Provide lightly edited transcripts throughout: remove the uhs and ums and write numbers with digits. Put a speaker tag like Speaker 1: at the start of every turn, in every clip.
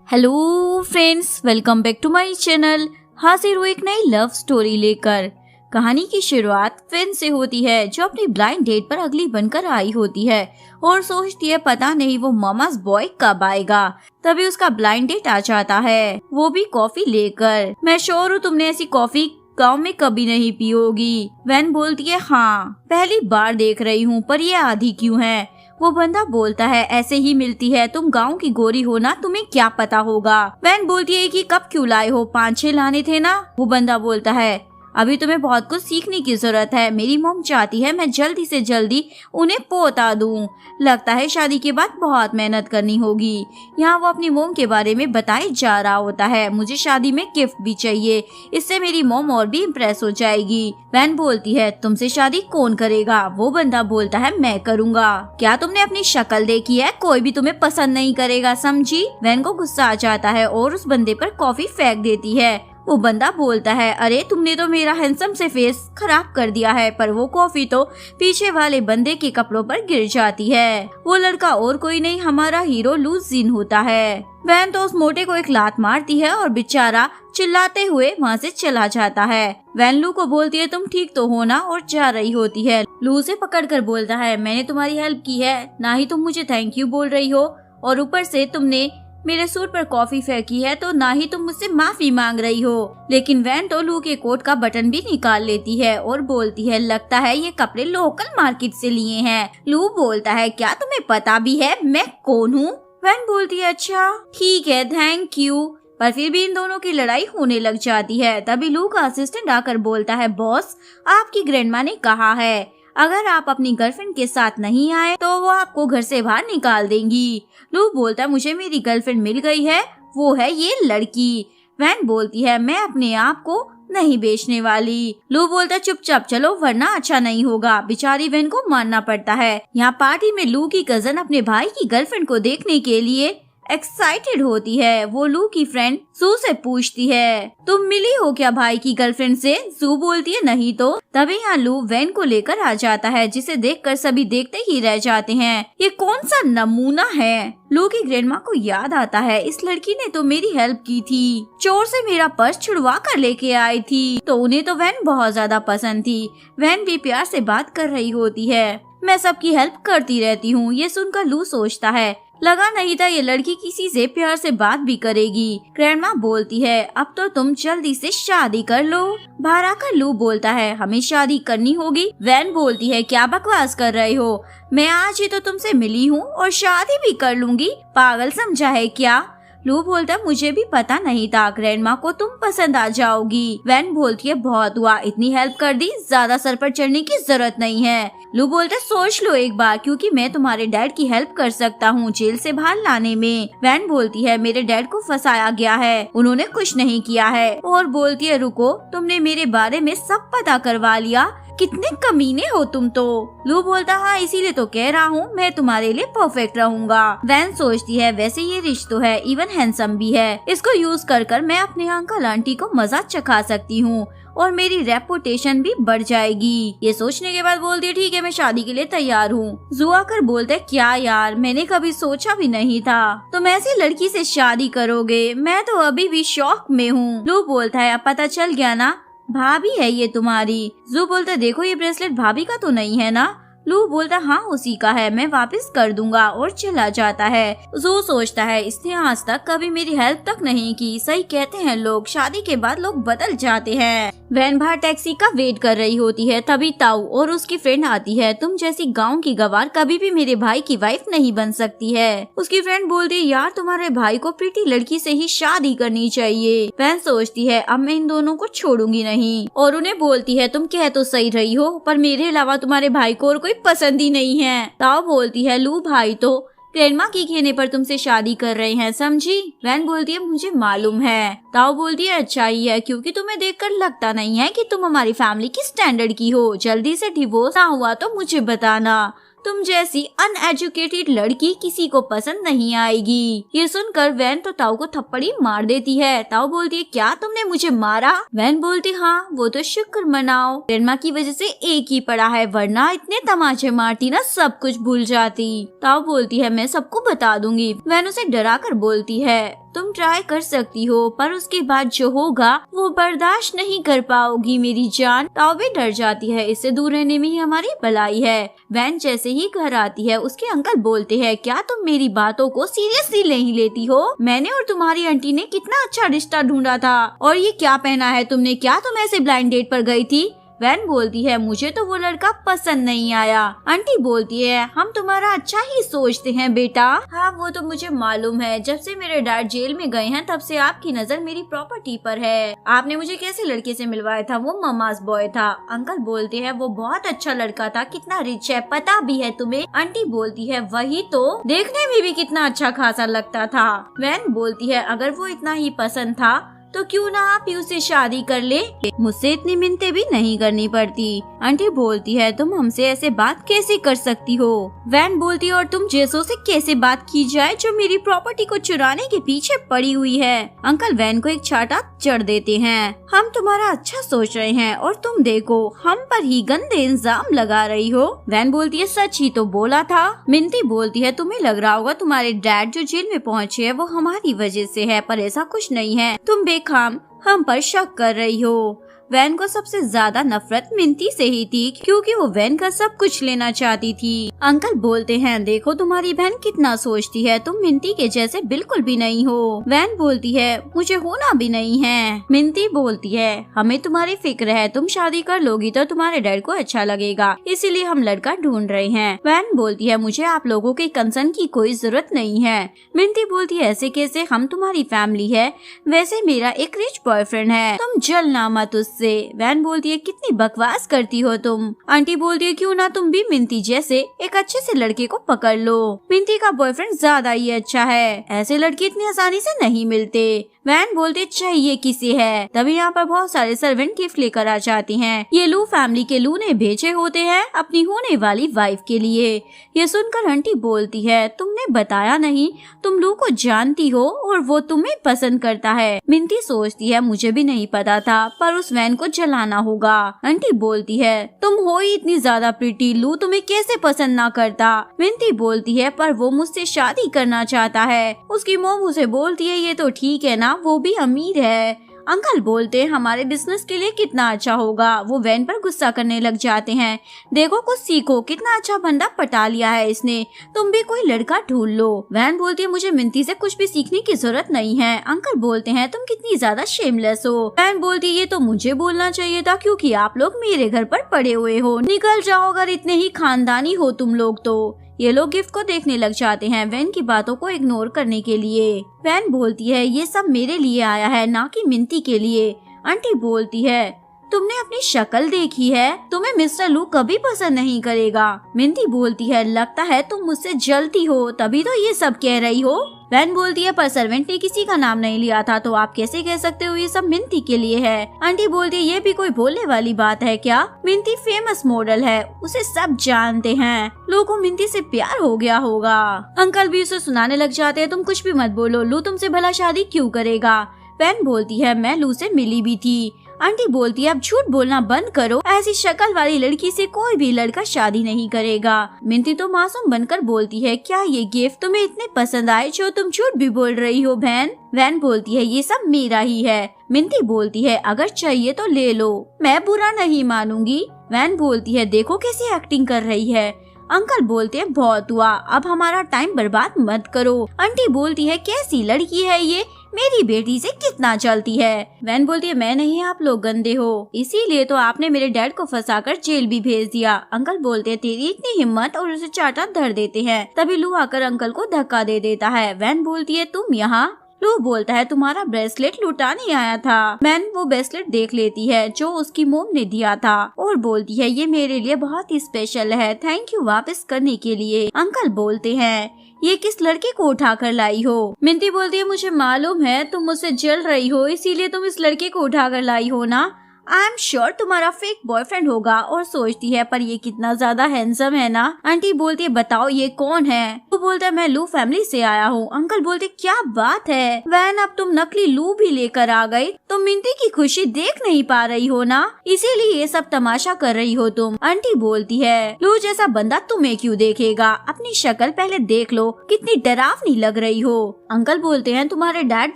Speaker 1: Hello friends, welcome back to my channel. हाजिर हूँ एक नई लव स्टोरी लेकर। कहानी की शुरुआत फिन से होती है, जो अपनी ब्लाइंड डेट पर अगली बनकर आई होती है और सोचती है पता नहीं वो मामा's बॉय कब आएगा। तभी उसका ब्लाइंड डेट आ जाता है, वो भी कॉफी लेकर। मैं श्योर हूँ तुमने ऐसी कॉफी गांव में कभी नहीं पी होगी। वैन बोलती है हाँ, पहली बार देख रही हूँ, पर ये आधी क्यों है। वो बंदा बोलता है ऐसे ही मिलती है, तुम गांव की गोरी हो ना, तुम्हें क्या पता होगा। वैन बोलती है कि कब क्यों लाए हो, 5-6 लाने थे ना। वो बंदा बोलता है अभी तुम्हें बहुत कुछ सीखने की जरूरत है। मेरी मॉम चाहती है मैं जल्दी से जल्दी उन्हें पोता दूं। लगता है शादी के बाद बहुत मेहनत करनी होगी। यहाँ वो अपनी मॉम के बारे में बताए जा रहा होता है। मुझे शादी में गिफ्ट भी चाहिए, इससे मेरी मॉम और भी इम्प्रेस हो जाएगी। वैन बोलती है तुमसे शादी कौन करेगा। वो बंदा बोलता है मैं करूँगा। क्या तुमने अपनी शक्ल देखी है, कोई भी तुम्हें पसंद नहीं करेगा, समझी। वैन को गुस्सा आ जाता है और उस बंदे पर कॉफी फेंक देती है। वो बंदा बोलता है अरे तुमने तो मेरा हैंडसम से फेस खराब कर दिया है, पर वो कॉफी तो पीछे वाले बंदे के कपड़ों पर गिर जाती है। वो लड़का और कोई नहीं, हमारा हीरो लू जिन होता है। वैन तो उस मोटे को एक लात मारती है और बेचारा चिल्लाते हुए वहाँ से चला जाता है। वैन लू को बोलती है तुम ठीक तो हो ना, और जा रही होती है। लू से पकड़कर बोलता है मैंने तुम्हारी हेल्प की है, ना ही तुम मुझे थैंक यू बोल रही हो, और ऊपर से तुमने मेरे सूट पर कॉफी फेंकी है, तो ना ही तुम मुझसे माफी मांग रही हो। लेकिन वैन तो लू के कोट का बटन भी निकाल लेती है और बोलती है लगता है ये कपड़े लोकल मार्केट से लिए हैं। लू बोलता है क्या तुम्हें पता भी है मैं कौन हूँ। वैन बोलती है अच्छा ठीक है थैंक यू, पर फिर भी इन दोनों की लड़ाई होने लग जाती है। तभी लू का असिस्टेंट आकर बोलता है बॉस, आपकी ग्रैंडमा ने कहा है अगर आप अपनी गर्लफ्रेंड के साथ नहीं आए तो वो आपको घर से बाहर निकाल देंगी। लू बोलता मुझे मेरी गर्लफ्रेंड मिल गई है, वो है ये लड़की। वैन बोलती है मैं अपने आप को नहीं बेचने वाली। लू बोलता चुपचाप चलो वरना अच्छा नहीं होगा। बेचारी वैन को मानना पड़ता है। यहाँ पार्टी में लू की कजन अपने भाई की गर्लफ्रेंड को देखने के लिए एक्साइटेड होती है। वो लू की फ्रेंड जू से पूछती है तुम मिली हो क्या भाई की गर्लफ्रेंड से। जू बोलती है नहीं तो। तभी यहाँ लू वैन को लेकर आ जाता है, जिसे देखकर सभी देखते ही रह जाते हैं, ये कौन सा नमूना है। लू की ग्रैंडमा को याद आता है इस लड़की ने तो मेरी हेल्प की थी, चोर से मेरा पर्स छुड़वा कर लेके आई थी। तो उन्हें तो वैन बहुत ज्यादा पसंद थी। वैन भी प्यार से बात कर रही होती है, मैं सबकी हेल्प करती रहती हूँ। ये सुनकर लू सोचता है लगा नहीं था ये लड़की किसी से प्यार से बात भी करेगी। ग्रैंडमा बोलती है अब तो तुम जल्दी से शादी कर लो। बाहर आकर लू बोलता है हमें शादी करनी होगी। वैन बोलती है क्या बकवास कर रहे हो, मैं आज ही तो तुमसे मिली हूँ और शादी भी कर लूंगी, पागल समझा है क्या। लू बोलता मुझे भी पता नहीं था ग्रैंडमा को तुम पसंद आ जाओगी। वैन बोलती है बहुत हुआ, इतनी हेल्प कर दी, ज्यादा सर पर चढ़ने की जरूरत नहीं है। लू बोलता सोच लो एक बार, क्योंकि मैं तुम्हारे डैड की हेल्प कर सकता हूँ जेल से बाहर लाने में। वैन बोलती है मेरे डैड को फंसाया गया है, उन्होंने कुछ नहीं किया है। और बोलती है रुको, तुमने मेरे बारे में सब पता करवा लिया, कितने कमीने हो तुम तो। लू बोलता हाँ इसीलिए तो कह रहा हूँ मैं तुम्हारे लिए परफेक्ट रहूंगा। वैन सोचती है वैसे ये रिच तो है, इवन हैंडसम भी है, इसको यूज कर मैं अपने अंकल आंटी को मजा चखा सकती हूँ और मेरी रेपुटेशन भी बढ़ जाएगी। ये सोचने के बाद बोलती है ठीक है मैं शादी के लिए तैयार हूँ। जू आकर बोलते क्या यार, मैंने कभी सोचा भी नहीं था तुम ऐसी लड़की से शादी करोगे, मैं तो अभी भी शौक में हूँ। लू बोलता है अब पता चल गया ना, भाभी है ये तुम्हारी। जू बोलता देखो ये ब्रेसलेट भाभी का तो नहीं है ना। लू बोलता हाँ उसी का है, मैं वापस कर दूंगा, और चला जाता है। जू सोचता है इसने आज तक कभी मेरी हेल्प तक नहीं की। सही कहते हैं लोग, शादी के बाद लोग बदल जाते हैं। वैन बाहर टैक्सी का वेट कर रही होती है। तभी ताऊ और उसकी फ्रेंड आती है, तुम जैसी गांव की गवार कभी भी मेरे भाई की वाइफ नहीं बन सकती है। उसकी फ्रेंड बोलती है यार तुम्हारे भाई को प्रीति लड़की से ही शादी करनी चाहिए। वैन सोचती है अब मैं इन दोनों को छोड़ूंगी नहीं, और उन्हें बोलती है तुम कह तो सही रही हो, पर मेरे अलावा तुम्हारे भाई को और कोई पसंद ही नहीं है। ताऊ बोलती है लू भाई तो ग्रैंडमा के कहने पर तुमसे शादी कर रहे हैं, समझी। वैन बोलती है मुझे मालूम है। ताऊ बोलती है अच्छा ही है, क्योंकि तुम्हें देखकर लगता नहीं है कि तुम हमारी फैमिली की स्टैंडर्ड की हो। जल्दी से डिवोर्स ना हुआ तो मुझे बताना, तुम जैसी अनएजुकेटेड लड़की किसी को पसंद नहीं आएगी। ये सुनकर वैन तो ताऊ को थप्पड़ी मार देती है। ताऊ बोलती है क्या तुमने मुझे मारा। वैन बोलती हाँ वो तो शुक्र मनाओ, ग्रैंडमा की वजह से एक ही पड़ा है, वरना इतने तमाचे मारती ना सब कुछ भूल जाती। ताऊ बोलती है मैं सबको बता दूंगी। वैन उसे डरा कर बोलती है तुम ट्राई कर सकती हो, पर उसके बाद जो होगा वो बर्दाश्त नहीं कर पाओगी मेरी जान। ताओ भी डर जाती है, इससे दूर रहने में ही हमारी भलाई है। वैन जैसे ही घर आती है उसके अंकल बोलते हैं, क्या तुम मेरी बातों को सीरियसली नहीं लेती हो? मैंने और तुम्हारी आंटी ने कितना अच्छा रिश्ता ढूंढा था, और ये क्या पहना है तुमने? क्या तुम ऐसे ब्लाइंड डेट पर गई थी? वैन बोलती है, मुझे तो वो लड़का पसंद नहीं आया। आंटी बोलती है, हम तुम्हारा अच्छा ही सोचते हैं बेटा। हाँ वो तो मुझे मालूम है, जब से मेरे डैड जेल में गए हैं तब से आपकी नजर मेरी प्रॉपर्टी पर है। आपने मुझे कैसे लड़के से मिलवाया था? वो ममास बॉय था। अंकल बोलते हैं, वो बहुत अच्छा लड़का था, कितना रिच है पता भी है तुम्हें? आंटी बोलती है, वही तो, देखने में भी कितना अच्छा खासा लगता था। वैन बोलती है, अगर वो इतना ही पसंद था तो क्यों ना आप ही उससे शादी कर ले, मुझसे इतनी मिन्नतें भी नहीं करनी पड़ती। आंटी बोलती है, तुम हमसे ऐसे बात कैसे कर सकती हो? वैन बोलती है, और तुम जैसों से कैसे बात की जाए जो मेरी प्रॉपर्टी को चुराने के पीछे पड़ी हुई है। अंकल वैन को एक चाटा चढ़ देते हैं, हम तुम्हारा अच्छा सोच रहे हैं और तुम देखो हम पर ही गंदे इल्जाम लगा रही हो। वैन बोलती है, सच ही तो बोला था। मिन्ती बोलती है, तुम्हें लग रहा होगा तुम्हारे डैड जो जेल में पहुँचे है वो हमारी वजह से है, पर ऐसा कुछ नहीं है, तुम बेखाम हम पर शक कर रही हो। वैन को सबसे ज्यादा नफरत मिन्ती से ही थी, क्योंकि वो वैन का सब कुछ लेना चाहती थी। अंकल बोलते हैं, देखो तुम्हारी बहन कितना सोचती है, तुम मिन्ती के जैसे बिल्कुल भी नहीं हो। वैन बोलती है, मुझे होना भी नहीं है। मिन्ती बोलती है, हमें तुम्हारी फिक्र है, तुम शादी कर लोगी तो तुम्हारे डैड को अच्छा लगेगा, इसीलिए हम लड़का ढूंढ रहे हैं। वैन बोलती है, मुझे आप लोगों के कंसर्न की कोई जरूरत नहीं है। मिन्ती बोलती है, ऐसे कैसे, हम तुम्हारी फैमिली है, वैसे मेरा एक रिच बॉयफ्रेंड है, तुम जलना मत उससे। वैन बोलती है, कितनी बकवास करती हो तुम। आंटी बोलती है, क्यों ना तुम भी मिन्ती जैसे एक अच्छे से लड़के को पकड़ लो, मिन्ती का बॉयफ्रेंड ज्यादा ही अच्छा है, ऐसे लड़के इतनी आसानी से नहीं मिलते। वैन बोलते, चाहिए किसे है। तभी यहाँ पर बहुत सारे सर्वेंट गिफ्ट लेकर आ जाती हैं। ये लू फैमिली के लू ने भेजे होते हैं अपनी होने वाली वाइफ के लिए। ये सुनकर आंटी बोलती है, तुमने बताया नहीं, तुम लू को जानती हो और वो तुम्हें पसंद करता है। मिन्ती सोचती है, मुझे भी नहीं पता था, पर उस वैन को जलाना होगा। आंटी बोलती है, तुम हो ही इतनी ज्यादा प्रीटी, लू तुम्हें कैसे पसंद ना करता। मिन्ती बोलती है, पर वो मुझसे शादी करना चाहता है। उसकी मोम उसे बोलती है, ये तो ठीक है ना, वो भी अमीर है। अंकल बोलते हैं, हमारे बिजनेस के लिए कितना अच्छा होगा। वो वैन पर गुस्सा करने लग जाते हैं, देखो कुछ सीखो, कितना अच्छा बंदा पटा लिया है इसने, तुम भी कोई लड़का ढूंढ लो। वैन बोलती है, मुझे मिन्ती से कुछ भी सीखने की जरूरत नहीं है। अंकल बोलते हैं, तुम कितनी ज्यादा शेमलेस हो। वैन बोलती है, ये तो मुझे बोलना चाहिए था, क्योंकि आप लोग मेरे घर पर पड़े हुए हो, निकल जाओ अगर इतने ही खानदानी हो तुम लोग तो। ये लोग गिफ्ट को देखने लग जाते हैं वैन की बातों को इग्नोर करने के लिए। वैन बोलती है, ये सब मेरे लिए आया है, ना कि मिन्ती के लिए। आंटी बोलती है, तुमने अपनी शक्ल देखी है, तुम्हें मिस्टर लू कभी पसंद नहीं करेगा। मिन्ती बोलती है, लगता है तुम मुझसे जलती हो, तभी तो ये सब कह रही हो। वैन बोलती है, पर सर्वेंट ने किसी का नाम नहीं लिया था, तो आप कैसे कह सकते हो ये सब मिन्ती के लिए है। आंटी बोलती है, ये भी कोई बोलने वाली बात है क्या? मिन्ती फेमस मॉडल है, उसे सब जानते हैं, लोगों को मिन्ती से प्यार हो गया होगा। अंकल भी उसे सुनाने लग जाते हैं, तुम कुछ भी मत बोलो, लू तुमसे भला शादी क्यों करेगा। वैन बोलती है, मैं लू से मिली भी थी। आंटी बोलती है, अब झूठ बोलना बंद करो, ऐसी शक्ल वाली लड़की से कोई भी लड़का शादी नहीं करेगा। मिन्ती तो मासूम बनकर बोलती है, क्या ये गिफ्ट तुम्हें इतने पसंद आए जो तुम झूठ भी बोल रही हो बहन? वैन बोलती है, ये सब मेरा ही है। मिन्ती बोलती है, अगर चाहिए तो ले लो, मैं बुरा नहीं मानूंगी। वैन बोलती है, देखो कैसी एक्टिंग कर रही है। अंकल बोलते हैं, बहुत हुआ, अब हमारा टाइम बर्बाद मत करो। आंटी बोलती है, कैसी लड़की है ये, मेरी बेटी से कितना चलती है। वैन बोलती है, मैं नहीं, आप लोग गंदे हो, इसीलिए तो आपने मेरे डैड को फंसाकर जेल भी भेज दिया। अंकल बोलते हैं, तेरी इतनी हिम्मत, और उसे चाटा धर देते हैं। तभी लू आकर अंकल को धक्का दे देता है। वैन बोलती है, तुम यहाँ? लू बोलता है, तुम्हारा ब्रेसलेट लुटाने आया था। वैन वो ब्रेसलेट देख लेती है जो उसकी मोम ने दिया था और बोलती है, ये मेरे लिए बहुत ही स्पेशल है, थैंक यू वापस करने के लिए। अंकल बोलते हैं, ये किस लड़के को उठा कर लाई हो? मिन्ती बोलती है, मुझे मालूम है तुम मुझसे जल रही हो, इसीलिए तुम इस लड़के को उठा कर लाई हो ना। आई एम श्योर तुम्हारा फेक बॉयफ्रेंड होगा, और सोचती है पर ये कितना ज्यादा हैंडसम है ना। आंटी बोलती है बताओ ये कौन है। वो बोलता है मैं लू फैमिली से आया हूँ। अंकल बोलते क्या बात है वैन, अब तुम नकली लू भी लेकर आ गई। तुम मिंटी की खुशी देख नहीं पा रही हो ना, इसीलिए ये सब तमाशा कर रही हो तुम। आंटी बोलती है लू जैसा बंदा तुम्हें क्यों देखेगा, अपनी शक्ल पहले देख लो, कितनी डरावनी लग रही हो। अंकल बोलते हैं तुम्हारे डैड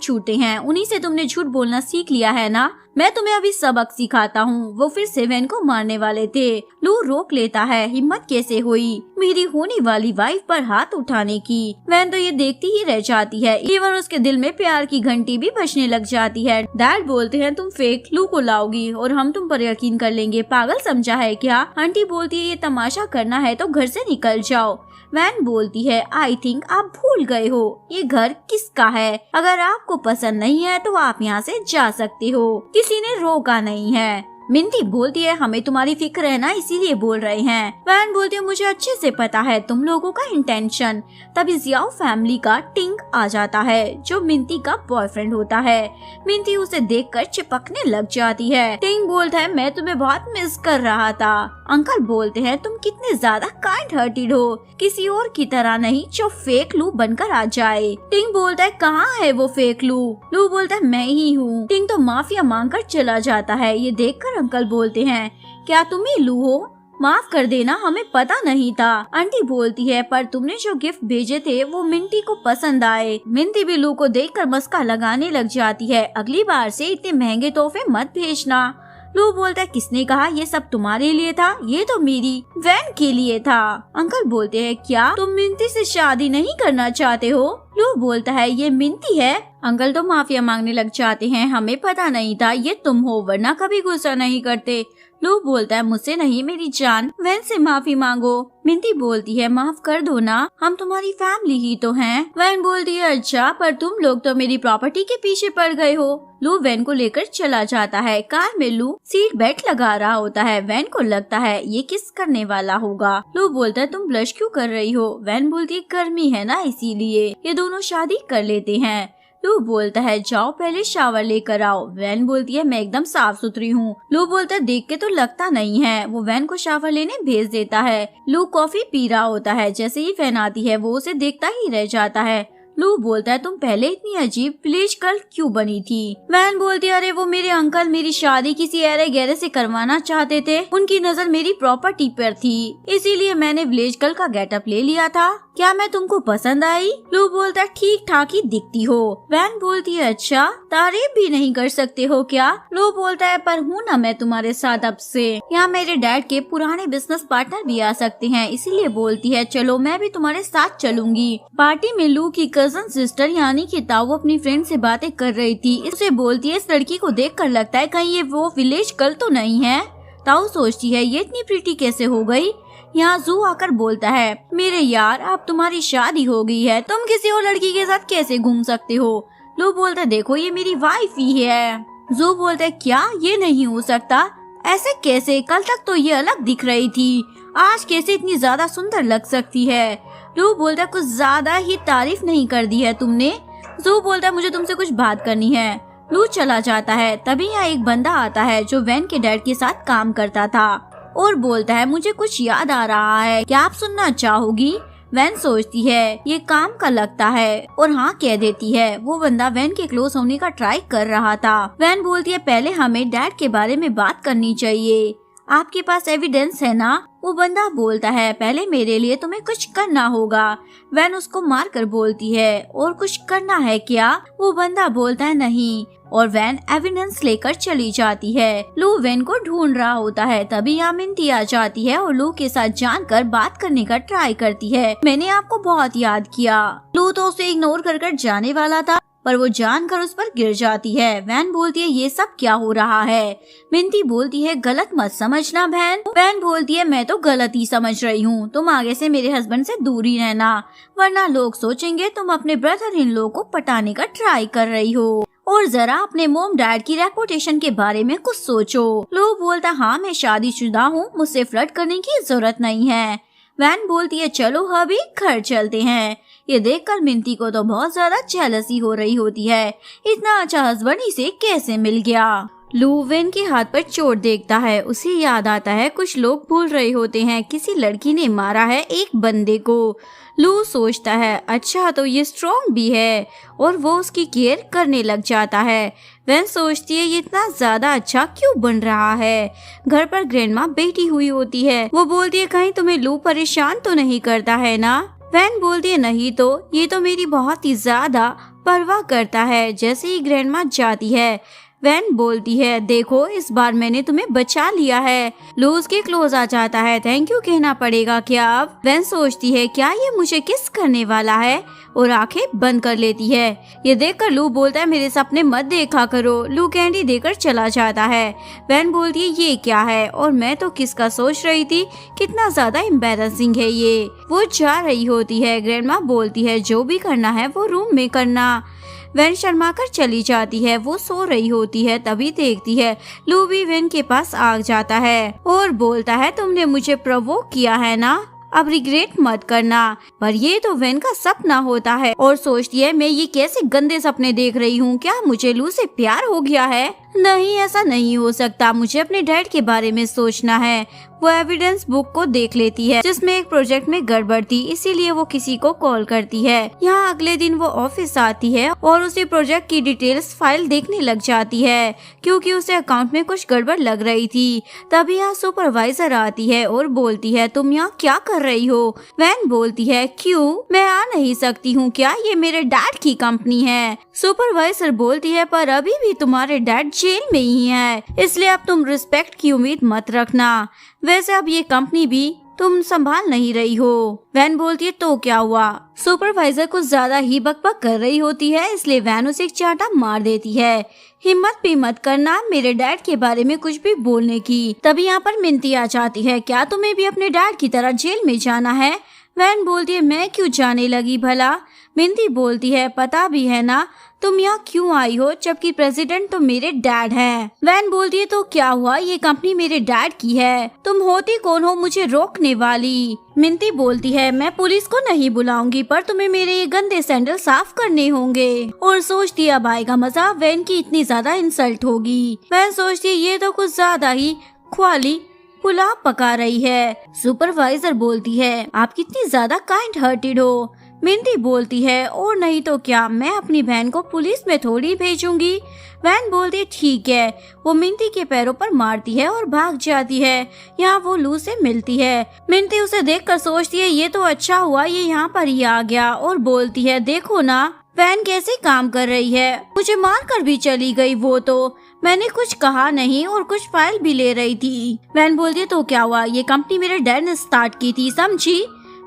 Speaker 1: झूठे हैं, उन्हीं से तुमने झूठ बोलना सीख लिया है ना, मैं तुम्हें अभी सबक सिखाता हूँ। वो फिर से वैन को मारने वाले थे। लू रोक लेता है, हिम्मत कैसे हुई मेरी होने वाली वाइफ पर हाथ उठाने की। वैन तो ये देखती ही रह जाती है, इवन उसके दिल में प्यार की घंटी भी बजने लग जाती है। डैड बोलते हैं तुम फेक लू को लाओगी और हम तुम पर यकीन कर लेंगे, पागल समझा है क्या। आंटी बोलती है ये तमाशा करना है तो घर से निकल जाओ। वैन बोलती है आई थिंक आप भूल गए हो ये घर किसका है, अगर आपको पसंद नहीं है तो आप यहाँ से जा सकते हो, किसी ने रोका नहीं है। मिंटी बोलती है हमें तुम्हारी फिक्र है ना, इसीलिए बोल रहे हैं। वैन बोलती है मुझे अच्छे से पता है तुम लोगों का इंटेंशन। तभी जियाओ फैमिली का टिंग आ जाता है जो मिंटी का बॉयफ्रेंड होता है। मिंटी उसे देखकर चिपकने लग जाती है। टिंग बोलता है मैं तुम्हें बहुत मिस कर रहा था। अंकल बोलते हैं तुम कितने ज्यादा काइंड हार्टेड हो, किसी और की तरह नहीं जो फेक लू बनकर आ जाए। टिंग बोलता है कहाँ है वो फेक लू। लू बोलता है मैं ही हूँ। टिंग तो माफिया मांगकर चला जाता है। ये देखकर अंकल बोलते हैं क्या तुम ही लू हो, माफ कर देना हमें पता नहीं था। आंटी बोलती है पर तुमने जो गिफ्ट भेजे थे वो मिंटी को पसंद आए। मिंटी भी लू को देखकर मस्का लगाने लग जाती है, अगली बार से इतने महंगे तोहफे मत भेजना। लू बोलता है किसने कहा ये सब तुम्हारे लिए था, ये तो मेरी वैन के लिए था। अंकल बोलते हैं क्या तुम मिंटी से शादी नहीं करना चाहते हो। लू बोलता है ये मिंटी है। अंकल तो माफिया मांगने लग जाते हैं, हमें पता नहीं था ये तुम हो, वरना कभी गुस्सा नहीं करते। लू बोलता है मुझसे नहीं मेरी जान, वैन से माफी मांगो। मिंटी बोलती है माफ कर दो ना, हम तुम्हारी फैमिली ही तो हैं। वैन बोलती है अच्छा पर तुम लोग तो मेरी प्रॉपर्टी के पीछे पड़ गए हो। लू वैन को लेकर चला जाता है। कार में लू सीट बेल्ट लगा रहा होता है। वैन को लगता है ये किस करने वाला होगा। लू बोलता है तुम ब्लश क्यों कर रही हो। वैन बोलती है गर्मी है ना इसीलिए, ये दोनों शादी कर लेते हैं। लू बोलता है जाओ पहले शावर लेकर आओ। वैन बोलती है मैं एकदम साफ सुथरी हूँ। लू बोलता है देख के तो लगता नहीं है। वो वैन को शावर लेने भेज देता है। लू कॉफी पी रहा होता है, जैसे ही वैन आती है वो उसे देखता ही रह जाता है। लू बोलता है तुम पहले इतनी अजीब विलेज गर्ल क्यों बनी थी। वैन बोलती है अरे वो मेरे अंकल मेरी शादी किसी अरे गहरे से करवाना चाहते थे, उनकी नजर मेरी प्रॉपर्टी पर थी, इसीलिए मैंने विलेज गर्ल का गेटअप ले लिया था। क्या मैं तुमको पसंद आई। लू बोलता है ठीक ठाक ही दिखती हो। वैन बोलती है अच्छा तारीफ भी नहीं कर सकते हो क्या। लू बोलता है पर हूँ ना मैं तुम्हारे साथ अब से, यहाँ मेरे डैड के पुराने बिजनेस पार्टनर भी आ सकते हैं, इसीलिए बोलती है चलो मैं भी तुम्हारे साथ चलूंगी। पार्टी में लू की कजन सिस्टर यानी कि ताऊ अपनी फ्रेंड से बातें कर रही थी। उसे बोलती है इस लड़की को देखकर लगता है कहीं ये वो विलेज गर्ल तो नहीं है। ताऊ सोचती है ये इतनी प्रीटी कैसे हो गई। यहाँ जू आकर बोलता है मेरे यार अब तुम्हारी शादी हो गई है, तुम किसी और लड़की के साथ कैसे घूम सकते हो। लू बोलता है देखो ये मेरी वाइफ ही है। जू बोलता है क्या ये नहीं हो सकता, ऐसे कैसे, कल तक तो ये अलग दिख रही थी, आज कैसे इतनी ज्यादा सुंदर लग सकती है। लू बोलता है कुछ ज्यादा ही तारीफ नहीं कर दी है तुमने। जू बोलता है मुझे तुमसे कुछ बात करनी है। लू चला जाता है। तभी यहाँ एक बंदा आता है जो वैन के डैड के साथ काम करता था और बोलता है मुझे कुछ याद आ रहा है, क्या आप सुनना चाहोगी। वैन सोचती है ये काम का लगता है और हाँ कह देती है। वो बंदा वैन के क्लोज होने का ट्राई कर रहा था। वैन बोलती है पहले हमें डैड के बारे में बात करनी चाहिए, आपके पास एविडेंस है ना। वो बंदा बोलता है पहले मेरे लिए तुम्हें कुछ करना होगा। वैन उसको मार कर बोलती है और कुछ करना है क्या। वो बंदा बोलता है नहीं और वैन एविडेंस लेकर चली जाती है। लू वैन को ढूंढ रहा होता है। तभी यहाँ मिंटी आ जाती है और लू के साथ जानकर बात करने का ट्राई करती है। मैंने आपको बहुत याद किया। लू तो उसे इग्नोर कर जाने वाला था पर वो जानकर उस पर गिर जाती है। वैन बोलती है ये सब क्या हो रहा है। मिंटी बोलती है गलत मत समझना बहन। वैन बोलती है मैं तो गलत ही समझ रही हूँ, तुम आगे से मेरे हस्बैंड से दूर ही रहना, वरना लोग सोचेंगे तुम अपने ब्रदर इन लॉ को पटाने का ट्राई कर रही हो और जरा अपने मोम डैड की रेपुटेशन के बारे में कुछ सोचो। लू बोलता हाँ मैं शादीशुदा हूँ, मुझसे फ्लर्ट करने की जरूरत नहीं है। वैन बोलती है चलो अभी घर चलते हैं। ये देखकर मिंटी को तो बहुत ज्यादा जेलसी हो रही होती है, इतना अच्छा हस्बैंड इसे कैसे मिल गया। लू वेन के हाथ पर चोट देखता है। उसे याद आता है कुछ लोग भूल रहे होते हैं किसी लड़की ने मारा है एक बंदे को। लू सोचता है अच्छा तो ये स्ट्रॉन्ग भी है और वो उसकी केयर करने लग जाता है। वेन सोचती है ये इतना ज्यादा अच्छा क्यों बन रहा है। घर पर ग्रैंडमा बैठी हुई होती है। वो बोलती है कहीं तुम्हें लू परेशान तो नहीं करता है ना। वेन बोलती है नहीं तो, ये तो मेरी बहुत ही ज्यादा परवाह करता है। जैसे ही ग्रैंडमा जाती है वेन बोलती है देखो इस बार मैंने तुम्हें बचा लिया है। लू उसके क्लोज आ जाता है। थैंक यू कहना पड़ेगा क्या अब। वेन सोचती है क्या ये मुझे किस करने वाला है और आंखें बंद कर लेती है। ये देखकर लू बोलता है मेरे सपने मत देखा करो। लू कैंडी देकर चला जाता है। वेन बोलती है ये क्या है और मैं तो किसका सोच रही थी, कितना ज्यादा एम्बैरेसिंग है ये। वो जा रही होती है। ग्रैंडमा बोलती है जो भी करना है वो रूम में करना। वेन शर्मा कर चली जाती है। वो सो रही होती है तभी देखती है लू भी वेन के पास आ जाता है और बोलता है तुमने मुझे प्रोवोक किया है ना, अब रिग्रेट मत करना। पर ये तो वेन का सपना होता है और सोचती है मैं ये कैसे गंदे सपने देख रही हूँ, क्या मुझे लू से प्यार हो गया है। नहीं ऐसा नहीं हो सकता, मुझे अपने डैड के बारे में सोचना है। वो एविडेंस बुक को देख लेती है जिसमें एक प्रोजेक्ट में गड़बड़ थी, इसीलिए वो किसी को कॉल करती है। यहाँ अगले दिन वो ऑफिस आती है और उसी प्रोजेक्ट की डिटेल्स फाइल देखने लग जाती है क्योंकि उसे अकाउंट में कुछ गड़बड़ लग रही थी। तभी यहाँ सुपरवाइजर आती है और बोलती है तुम यहाँ क्या कर रही हो। वैन बोलती है क्यों, मैं आ नहीं सकती हूँ क्या, ये मेरे डैड की कंपनी है। सुपरवाइजर बोलती है पर अभी भी तुम्हारे डैड जेल में ही है, इसलिए अब तुम रिस्पेक्ट की उम्मीद मत रखना। वैसे अब ये कंपनी भी तुम संभाल नहीं रही हो। वैन बोलती है तो क्या हुआ। सुपरवाइजर कुछ ज्यादा ही बकबक कर रही होती है, इसलिए वैन उसे एक चांटा मार देती है। हिम्मत भी मत करना मेरे डैड के बारे में कुछ भी बोलने की। तभी यहाँ पर मिंती आ जाती है, क्या तुम्हें भी अपने डैड की तरह जेल में जाना है। वैन बोलती है मैं क्यों जाने लगी भला। मिंती बोलती है पता भी है ना तुम यहाँ क्यों आई हो, जबकि प्रेसिडेंट तो मेरे डैड हैं। वैन बोलती है तो क्या हुआ, ये कंपनी मेरे डैड की है, तुम होती कौन हो मुझे रोकने वाली। मिंती बोलती है मैं पुलिस को नहीं बुलाऊंगी पर तुम्हें मेरे ये गंदे सैंडल साफ करने होंगे। और सोचती है अब आएगा मजा, वैन की इतनी ज्यादा इंसल्ट होगी। वैन सोचती है ये तो कुछ ज्यादा ही ख्वाली पुलाव पका रही है। सुपरवाइजर बोलती है आप कितनी ज्यादा काइंड हार्टेड हो। मिंती बोलती है और नहीं तो क्या, मैं अपनी बहन को पुलिस में थोड़ी भेजूंगी। वैन बोलती है ठीक है। वो मिंती के पैरों पर मारती है और भाग जाती है। यहाँ वो लू से मिलती है। मिंती उसे देखकर सोचती है ये तो अच्छा हुआ ये यहाँ पर ही आ गया, और बोलती है देखो ना वैन कैसे काम कर रही है, मुझे मार कर भी चली गई, वो तो मैंने कुछ कहा नहीं और कुछ फाइल भी ले रही थी। वैन बोलती है तो क्या हुआ, ये कंपनी मेरे डैड ने स्टार्ट की थी समझी।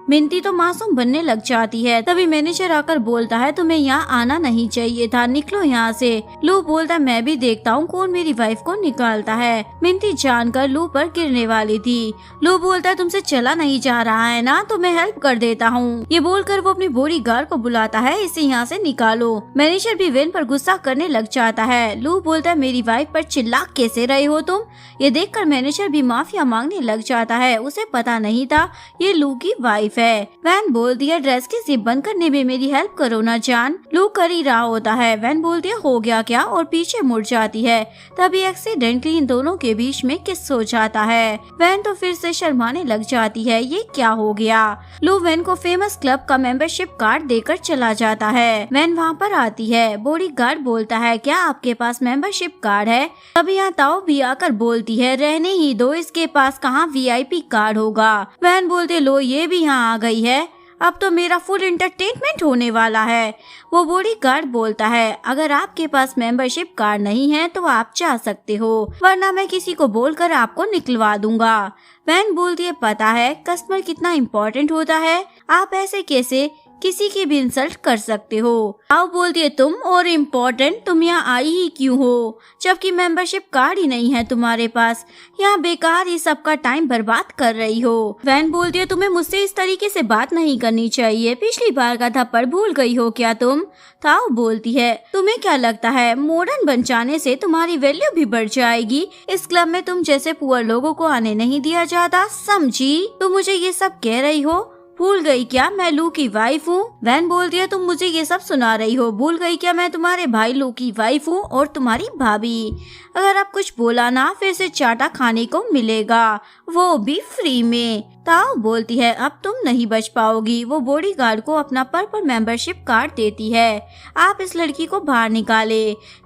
Speaker 1: मिंती तो मासूम बनने लग जाती है। तभी मैनेजर आकर बोलता है तुम्हें यहाँ आना नहीं चाहिए था, निकलो यहाँ से। लू बोलता है मैं भी देखता हूँ कौन मेरी वाइफ को निकालता है। मिंती जानकर लू पर गिरने वाली थी। लू बोलता है तुमसे चला नहीं जा रहा है ना, तो मैं हेल्प कर देता हूँ। ये बोलकर वो अपनी बॉडी गार्ड को बुलाता है, इसे यहाँ से निकालो। मैनेजर भी वेन पर गुस्सा करने लग जाता है। लू बोलता है मेरी वाइफ पर चिल्ला कैसे रहे हो तुम। ये देखकर मैनेजर भी माफिया मांगने लग जाता है, उसे पता नहीं था ये लू की वाइफ है। वैन बोलती है ड्रेस की जिप बंद करने में मेरी हेल्प करो ना जान। लू कर ही रहा होता है। वैन बोलती है हो गया क्या, और पीछे मुड़ जाती है। तभी एक्सीडेंटली इन दोनों के बीच में किस हो जाता है। वैन तो फिर से शर्माने लग जाती है, ये क्या हो गया। लू वैन को फेमस क्लब का मेंबरशिप कार्ड देकर चला जाता है। वैन वहाँ पर आती है। बॉडी गार्ड बोलता है क्या आपके पास मेंबरशिप कार्ड है। तभी यहाँ ताओ भी आकर बोलती है रहने ही दो, इसके पास कहाँ VIP कार्ड होगा। वैन बोलते लो ये भी यहाँ आ गई है, अब तो मेरा फुल एंटरटेनमेंट होने वाला है। वो बॉडी गार्ड बोलता है अगर आपके पास मेंबरशिप कार्ड नहीं है तो आप जा सकते हो, वरना मैं किसी को बोलकर आपको निकलवा दूंगा। वैन बोलती है पता है कस्टमर कितना इम्पोर्टेंट होता है, आप ऐसे कैसे किसी की भी इंसल्ट कर सकते हो। आओ बोलती है तुम और इम्पोर्टेंट, तुम यहाँ आई ही क्यों हो, जबकि मेंबरशिप कार्ड ही नहीं है तुम्हारे पास, यहाँ बेकार ही सबका टाइम बर्बाद कर रही हो। वैन बोलती है तुम्हें मुझसे इस तरीके से बात नहीं करनी चाहिए, पिछली बार का थप्पड़ भूल गई हो क्या तुम। ताओ बोलती है तुम्हें क्या लगता है मॉडर्न बन जाने से तुम्हारी वैल्यू भी बढ़ जाएगी, इस क्लब में तुम जैसे पुअर लोगों को आने नहीं दिया जाता, समझी। तुम मुझे ये सब कह रही हो, भूल गई क्या मैं लू की वाइफ हूँ? वैन बोलती है तुम मुझे ये सब सुना रही हो? भूल गई क्या मैं तुम्हारे भाई लू की वाइफ हूँ और तुम्हारी भाभी? अगर आप कुछ बोला ना फिर से चाटा खाने को मिलेगा, वो भी फ्री में। ताओ बोलती है अब तुम नहीं बच पाओगी। वो बॉडीगार्ड को अपना पर्पल मेंबरशिप कार्ड देती है। आप इस लड़की को बाहर निकाले।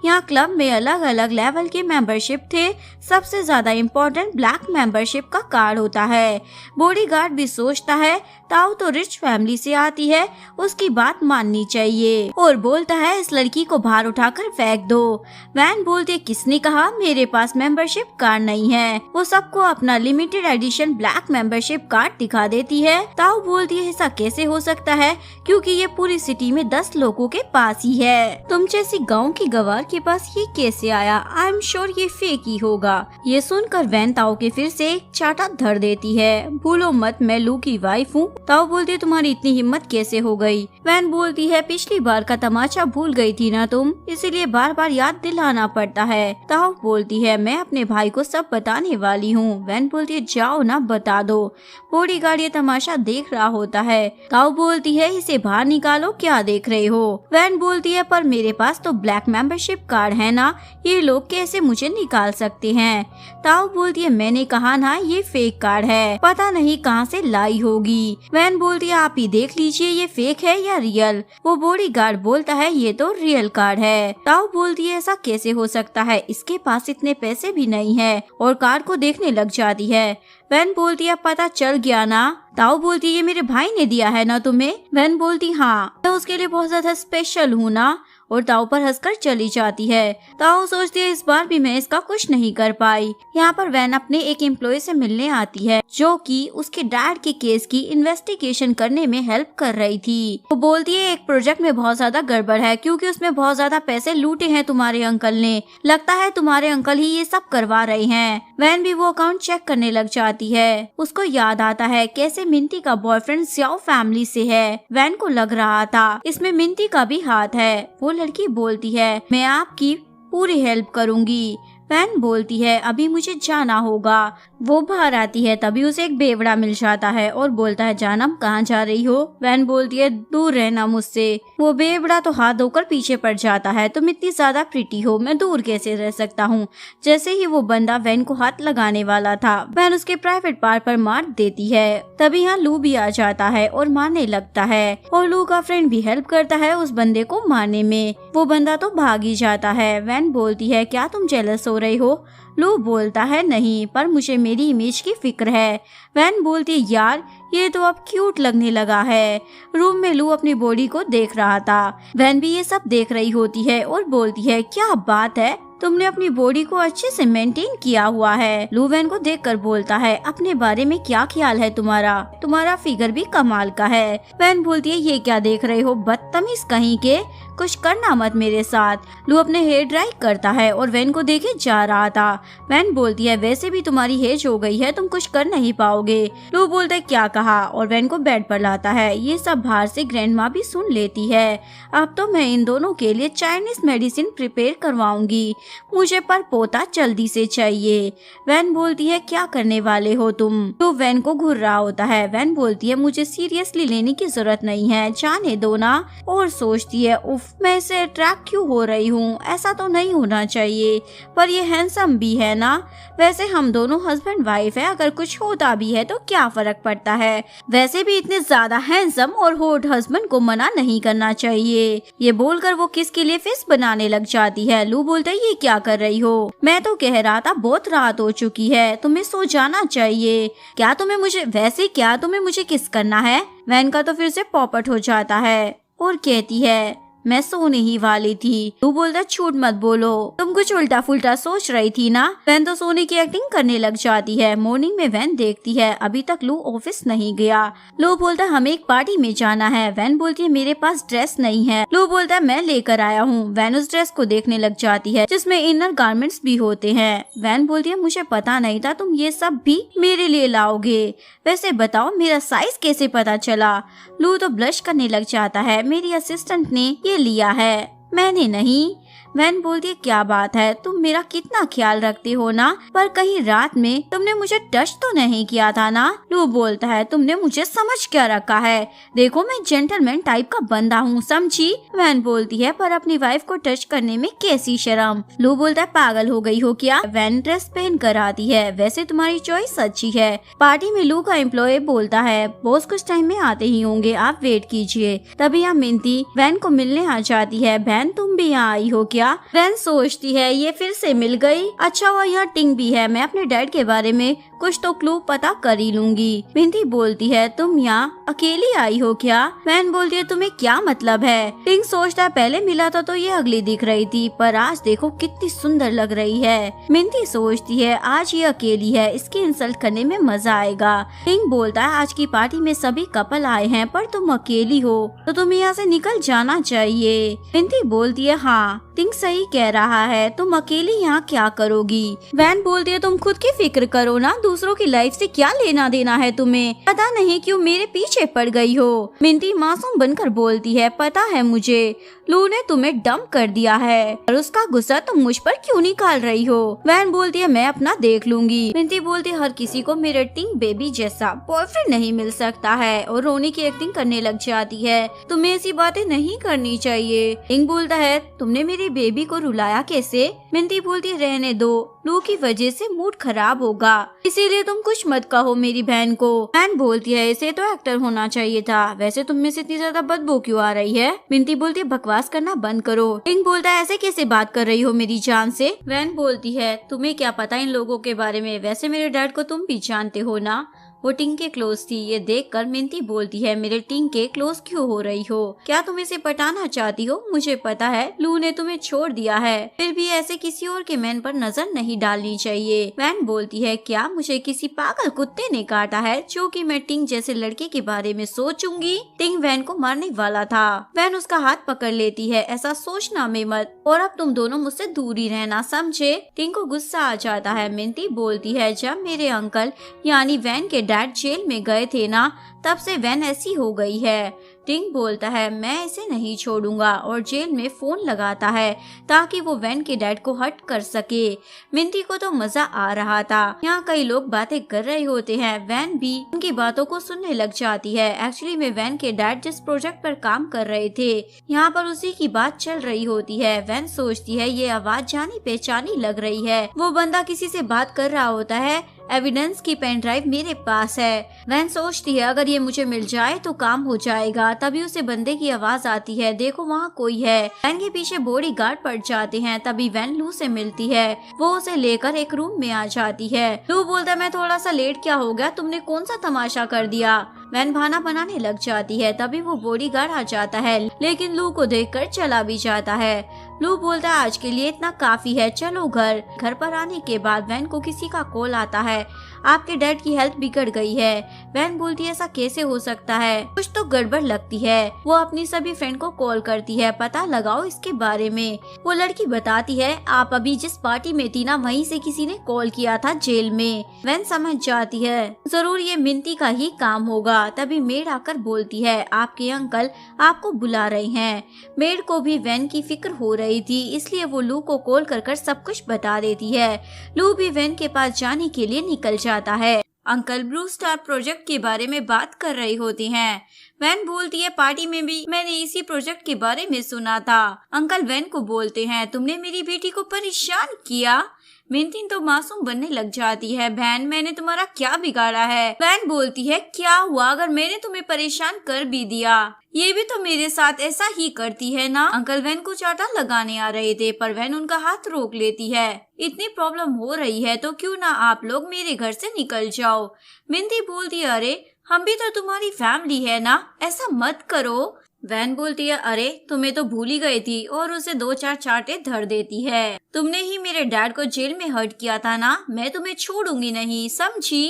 Speaker 1: यहाँ क्लब में अलग अलग लेवल के मेंबरशिप थे, सबसे ज्यादा इम्पोर्टेंट ब्लैक मेंबरशिप का कार्ड होता है। बॉडीगार्ड भी सोचता है ताओ तो रिच फैमिली से आती है, उसकी बात माननी चाहिए, और बोलता है इस लड़की को बाहर उठाकर फेंक दो। वैन बोलती है किसने कहा मेरे पास मेंबरशिप कार्ड नहीं है? वो सबको अपना limited edition black membership card दिखा देती है। ताओ बोलती है ऐसा कैसे हो सकता है, क्योंकि ये पूरी सिटी में 10 लोगों के पास ही है। तुम जैसी गांव की गवार के पास ये कैसे आया? आई एम श्योर ये फेक ही होगा। ये सुनकर वैन ताओ के फिर से एक चाटा धर देती है। भूलो मत मैं लू की वाइफ हूँ। ताओ बोलती है तुम्हारी इतनी हिम्मत कैसे हो गई? वैन बोलती है पिछली बार का तमाचा भूल गई थी ना तुम, इसीलिए बार बार याद दिलाना पड़ता है। ताओ बोलती है मैं अपने भाई को सब बताने वाली हूँ। वैन बोलती है जाओ ना बता दो। बॉडीगार्ड ये तमाशा देख रहा होता है। ताओ बोलती है इसे बाहर निकालो, क्या देख रहे हो? वैन बोलती है पर मेरे पास तो ब्लैक मेंबरशिप कार्ड है ना, ये लोग कैसे मुझे निकाल सकते हैं? ताओ बोलती है मैंने कहा ना ये फेक कार्ड है, पता नहीं कहाँ से लाई होगी। वैन बोलती है आप ही देख लीजिए ये फेक है या रियल। वो बॉडीगार्ड बोलता है ये तो रियल कार्ड है। ताओ बोलती है ऐसा कैसे हो सकता है, इसके पास इतने पैसे भी नहीं है, और कार्ड को देखने लग जाती है। वैन बोलती है पता चल गया ना? ताओ बोलती है ये मेरे भाई ने दिया है ना तुम्हें? वैन बोलती हाँ मैं उसके लिए बहुत ज्यादा स्पेशल हूँ ना, और ताओ पर हंसकर चली जाती है। ताओ सोचती है इस बार भी मैं इसका कुछ नहीं कर पाई। यहाँ पर वैन अपने एक एम्प्लॉय से मिलने आती है जो कि उसके डैड के केस की इन्वेस्टिगेशन करने में हेल्प कर रही थी। वो बोलती है एक प्रोजेक्ट में बहुत ज्यादा गड़बड़ है, क्योंकि उसमें बहुत ज्यादा पैसे लूटे हैं तुम्हारे अंकल ने। लगता है तुम्हारे अंकल ही ये सब करवा रहे हैं। वैन भी वो अकाउंट चेक करने लग जाती है। उसको याद आता है कैसे मिंटी का बॉयफ्रेंड स्याओ फैमिली से है। वैन को लग रहा था इसमें मिंटी का भी हाथ है। वो लड़की बोलती है मैं आपकी पूरी हेल्प करूंगी। वैन बोलती है अभी मुझे जाना होगा। वो बाहर आती है तभी उसे एक बेवड़ा मिल जाता है और बोलता है जानम कहाँ जा रही हो? वैन बोलती है दूर रहना मुझसे। वो बेवड़ा तो हाथ धोकर पीछे पड़ जाता है तुम इतनी ज्यादा प्रिटी हो, मैं दूर कैसे रह सकता हूँ। जैसे ही वो बंदा वैन को हाथ लगाने वाला था वैन उसके प्राइवेट पार्ट पर मार देती है। तभी यहाँ लू भी आ जाता है और मारने लगता है, और लू का फ्रेंड भी हेल्प करता है उस बंदे को मारने में। वो बंदा तो भाग ही जाता है। वैन बोलती है क्या तुम जेलस हो रही हो? लू बोलता है नहीं, पर मुझे मेरी इमेज की फिक्र है। वैन बोलती है यार ये तो अब क्यूट लगने लगा है। रूम में लू अपनी बॉडी को देख रहा था। वैन भी ये सब देख रही होती है और बोलती है क्या बात है, तुमने अपनी बॉडी को अच्छे से मेंटेन किया हुआ है। लू वैन को देखकर बोलता है अपने बारे में क्या ख्याल है तुम्हारा? तुम्हारा फिगर भी कमाल का है। वैन बोलती है ये क्या देख रहे हो बदतमीज कहीं के, कुछ करना मत मेरे साथ। लू अपने हेयर ड्राई करता है और वैन को देखे जा रहा था। वैन बोलती है वैसे भी तुम्हारी एज हो गई है, तुम कुछ कर नहीं पाओगे। लू बोलता है क्या कहा, और वैन को बेड पर लाता है। ये सब बाहर से ग्रैंडमा भी सुन लेती है। अब तो मैं इन दोनों के लिए चाइनीज मेडिसिन प्रिपेयर करवाऊंगी, मुझे पर पोता जल्दी से चाहिए। वैन बोलती है क्या करने वाले हो तुम? तो वैन को घूर रहा होता है। वैन बोलती है मुझे सीरियसली लेने की जरूरत नहीं है, जाने दो ना। और सोचती है उफ मैं इसे अट्रैक्ट क्यों हो रही हूँ, ऐसा तो नहीं होना चाहिए, पर ये हैंडसम भी है ना। वैसे हम दोनों हस्बैंड वाइफ है, अगर कुछ होता भी है तो क्या फर्क पड़ता है। वैसे भी इतने ज्यादा हैंडसम और हॉट हस्बैंड को मना नहीं करना चाहिए। ये बोलकर वो किस के लिए फेस बनाने लग जाती है। लू बोलता है ये क्या कर रही हो? मैं तो कह रहा था बहुत रात हो चुकी है, तुम्हें सो जाना चाहिए। क्या तुम्हें मुझे किस करना है? वैन का तो फिर से पॉपट हो जाता है और कहती है मैं सोने ही वाली थी। तू बोलता झूठ मत बोलो, तुम कुछ उल्टा फुल्टा सोच रही थी ना। वैन तो सोने की एक्टिंग करने लग जाती है। मॉर्निंग में वैन देखती है अभी तक लू ऑफिस नहीं गया। लू बोलता है हमें एक पार्टी में जाना है। वैन बोलती है मेरे पास ड्रेस नहीं है। लू बोलता है मैं लेकर आया हूँ। वैन उस ड्रेस को देखने लग जाती है जिसमें इनर गारमेंट्स भी होते हैं। वैन बोलती है मुझे पता नहीं था तुम ये सब भी मेरे लिए लाओगे। वैसे बताओ मेरा साइज कैसे पता चला? लू तो ब्लश करने लग जाता है। मेरी असिस्टेंट ने ये लिया है, मैंने नहीं। वैन बोलती है क्या बात है, तुम मेरा कितना ख्याल रखते हो ना, पर कहीं रात में तुमने मुझे टच तो नहीं किया था ना। लू बोलता है तुमने मुझे समझ क्या रखा है, देखो मैं जेंटलमैन टाइप का बंदा हूँ, समझी। वैन बोलती है पर अपनी वाइफ को टच करने में कैसी शर्म। लू बोलता है पागल हो गई हो क्या। वैन ड्रेस पहन कर आती है, वैसे तुम्हारी चॉइस अच्छी है। पार्टी में लू का एम्प्लॉय बोलता है बॉस कुछ टाइम में आते ही होंगे, आप वेट कीजिए। तभी यहाँ मिंती वैन को मिलने आ जाती है। वैन तुम भी यहाँ आई हो क्या। वैन सोचती है ये फिर से मिल गई, अच्छा हुआ यहाँ टिंग भी है, मैं अपने डैड के बारे में कुछ तो क्लू पता कर ही लूंगी। मिंती बोलती है तुम यहाँ अकेली आई हो क्या। वैन बोलती है तुम्हें क्या मतलब है। टिंग सोचता है पहले मिला था तो ये अगली दिख रही थी, पर आज देखो कितनी सुंदर लग रही है। मिंती सोचती है आज ये अकेली है, इसकी इंसल्ट करने में मजा आएगा। टिंग बोलता है आज की पार्टी में सभी कपल आए हैं पर तुम अकेली हो तो तुम्हें यहाँ से निकल जाना चाहिए। मिंती बोलती है हाँ टिंग सही कह रहा है, तुम अकेली यहाँ क्या करोगी। वैन बोलती है तुम खुद की फिक्र करो ना, दूसरों की लाइफ से क्या लेना देना है तुम्हें, पता नहीं क्यों मेरे पीछे पड़ गई हो। मिंती मासूम बनकर बोलती है पता है मुझे, लू ने तुम्हें डंप कर दिया है और उसका गुस्सा तुम मुझ पर क्यों निकाल रही हो। वैन बोलती है मैं अपना देख लूंगी। मिंती बोलती है हर किसी को मेरे टिंग बेबी जैसा बॉयफ्रेंड नहीं मिल सकता है, और रोने की एक्टिंग करने लग जाती है। तुम्हें ऐसी बातें नहीं करनी चाहिए। टिंग बोलता है तुमने मेरी बेबी को रुलाया कैसे। मिंती बोलती है रहने दो, लू की वजह से मूड खराब होगा, इसीलिए तुम कुछ मत कहो मेरी बहन को। वैन बोलती है इसे तो एक्टर होना चाहिए था, वैसे तुम में से इतनी ज्यादा बदबू क्यों आ रही है। मिंती बोलती है बकवास करना बंद करो। टिंग बोलता है ऐसे कैसे बात कर रही हो मेरी जान से। वैन बोलती है तुम्हें क्या पता इन लोगों के बारे में, वैसे मेरे डैड को तुम भी जानते हो ना, वो टिंग के क्लोज थी। ये देखकर मिंती बोलती है मेरे टिंग के क्लोज क्यों हो रही हो, क्या तुम इसे पटाना चाहती हो। मुझे पता है लू ने तुम्हें छोड़ दिया है, फिर भी ऐसे किसी और के मैन पर नजर नहीं डालनी चाहिए। वैन बोलती है क्या मुझे किसी पागल कुत्ते ने काटा है जो कि मैं टिंग जैसे लड़के के बारे में सोचूंगी। टिंग वैन को मारने वाला था। वैन उसका हाथ पकड़ लेती है ऐसा सोचना में मत, और अब तुम दोनों मुझसे दूर ही रहना, समझे। टिंग को गुस्सा आ जाता है। मिंती बोलती है जब मेरे अंकल यानी वैन के डैड जेल में गए थे ना, तब से वैन ऐसी हो गई है। टिंग बोलता है मैं इसे नहीं छोड़ूंगा, और जेल में फोन लगाता है ताकि वो वैन के डैड को हर्ट कर सके। मिंती को तो मजा आ रहा था, यहाँ कई लोग बातें कर रहे होते हैं, वैन भी उनकी बातों को सुनने लग जाती है। एक्चुअली में वैन के डैड जिस प्रोजेक्ट पर काम कर रहे थे यहाँ पर उसी की बात चल रही होती है। वैन सोचती है ये आवाज जानी पहचानी लग रही है, वो बंदा किसी से बात कर रहा होता है, एविडेंस की पेन ड्राइव मेरे पास है। वैन सोचती है अगर ये मुझे मिल जाए तो काम हो जाएगा। तभी उसे बंदे की आवाज आती है, देखो वहाँ कोई है। वैन के पीछे बॉडी गार्ड पड़ जाते हैं। तभी वैन लू से मिलती है, वो उसे लेकर एक रूम में आ जाती है। लू बोलता है मैं थोड़ा सा लेट क्या हो गया, तुमने कौन सा तमाशा कर दिया। वैन बहाना बनाने लग जाती है। तभी वो बॉडी गार्ड आ जाता है, लेकिन लू को देखकर चला भी जाता है। लू बोलता है आज के लिए इतना काफी है, चलो घर। घर पर आने के बाद वैन को किसी का कॉल आता है, आपके डैड की हेल्थ बिगड़ गई है। वैन बोलती है ऐसा कैसे हो सकता है, कुछ तो गड़बड़ लगती है। वो अपनी सभी फ्रेंड को कॉल करती है, पता लगाओ इसके बारे में। वो लड़की बताती है आप अभी जिस पार्टी में थी ना, वहीं से किसी ने कॉल किया था जेल में। वैन समझ जाती है जरूर ये मिंती का ही काम होगा। तभी मेड आकर बोलती है आपके अंकल आपको बुला रहे हैं। मेड को भी वैन की फिक्र हो रही थी, इसलिए वो लू को कॉल कर सब कुछ बता देती है। लू भी वैन के पास जाने के लिए निकल जाता है। अंकल ब्लू स्टार प्रोजेक्ट के बारे में बात कर रही होती हैं। वैन बोलती है पार्टी में भी मैंने इसी प्रोजेक्ट के बारे में सुना था। अंकल वैन को बोलते हैं तुमने मेरी बेटी को परेशान किया। मिंती तो मासूम बनने लग जाती है, बहन मैंने तुम्हारा क्या बिगाड़ा है। वैन बोलती है क्या हुआ अगर मैंने तुम्हें परेशान कर भी दिया, ये भी तो मेरे साथ ऐसा ही करती है ना। अंकल वैन को चाटा लगाने आ रहे थे, पर वैन उनका हाथ रोक लेती है। इतनी प्रॉब्लम हो रही है तो क्यों ना आप लोग मेरे घर से निकल जाओ। मिंती बोलती है अरे हम भी तो तुम्हारी फैमिली है ना, ऐसा मत करो। वैन बोलती है अरे तुम्हें तो भूल ही गई थी, और उसे 2-4 चांटे धर देती है। तुमने ही मेरे डैड को जेल में हर्ट किया था ना, मैं तुम्हें छोड़ूंगी नहीं, समझी।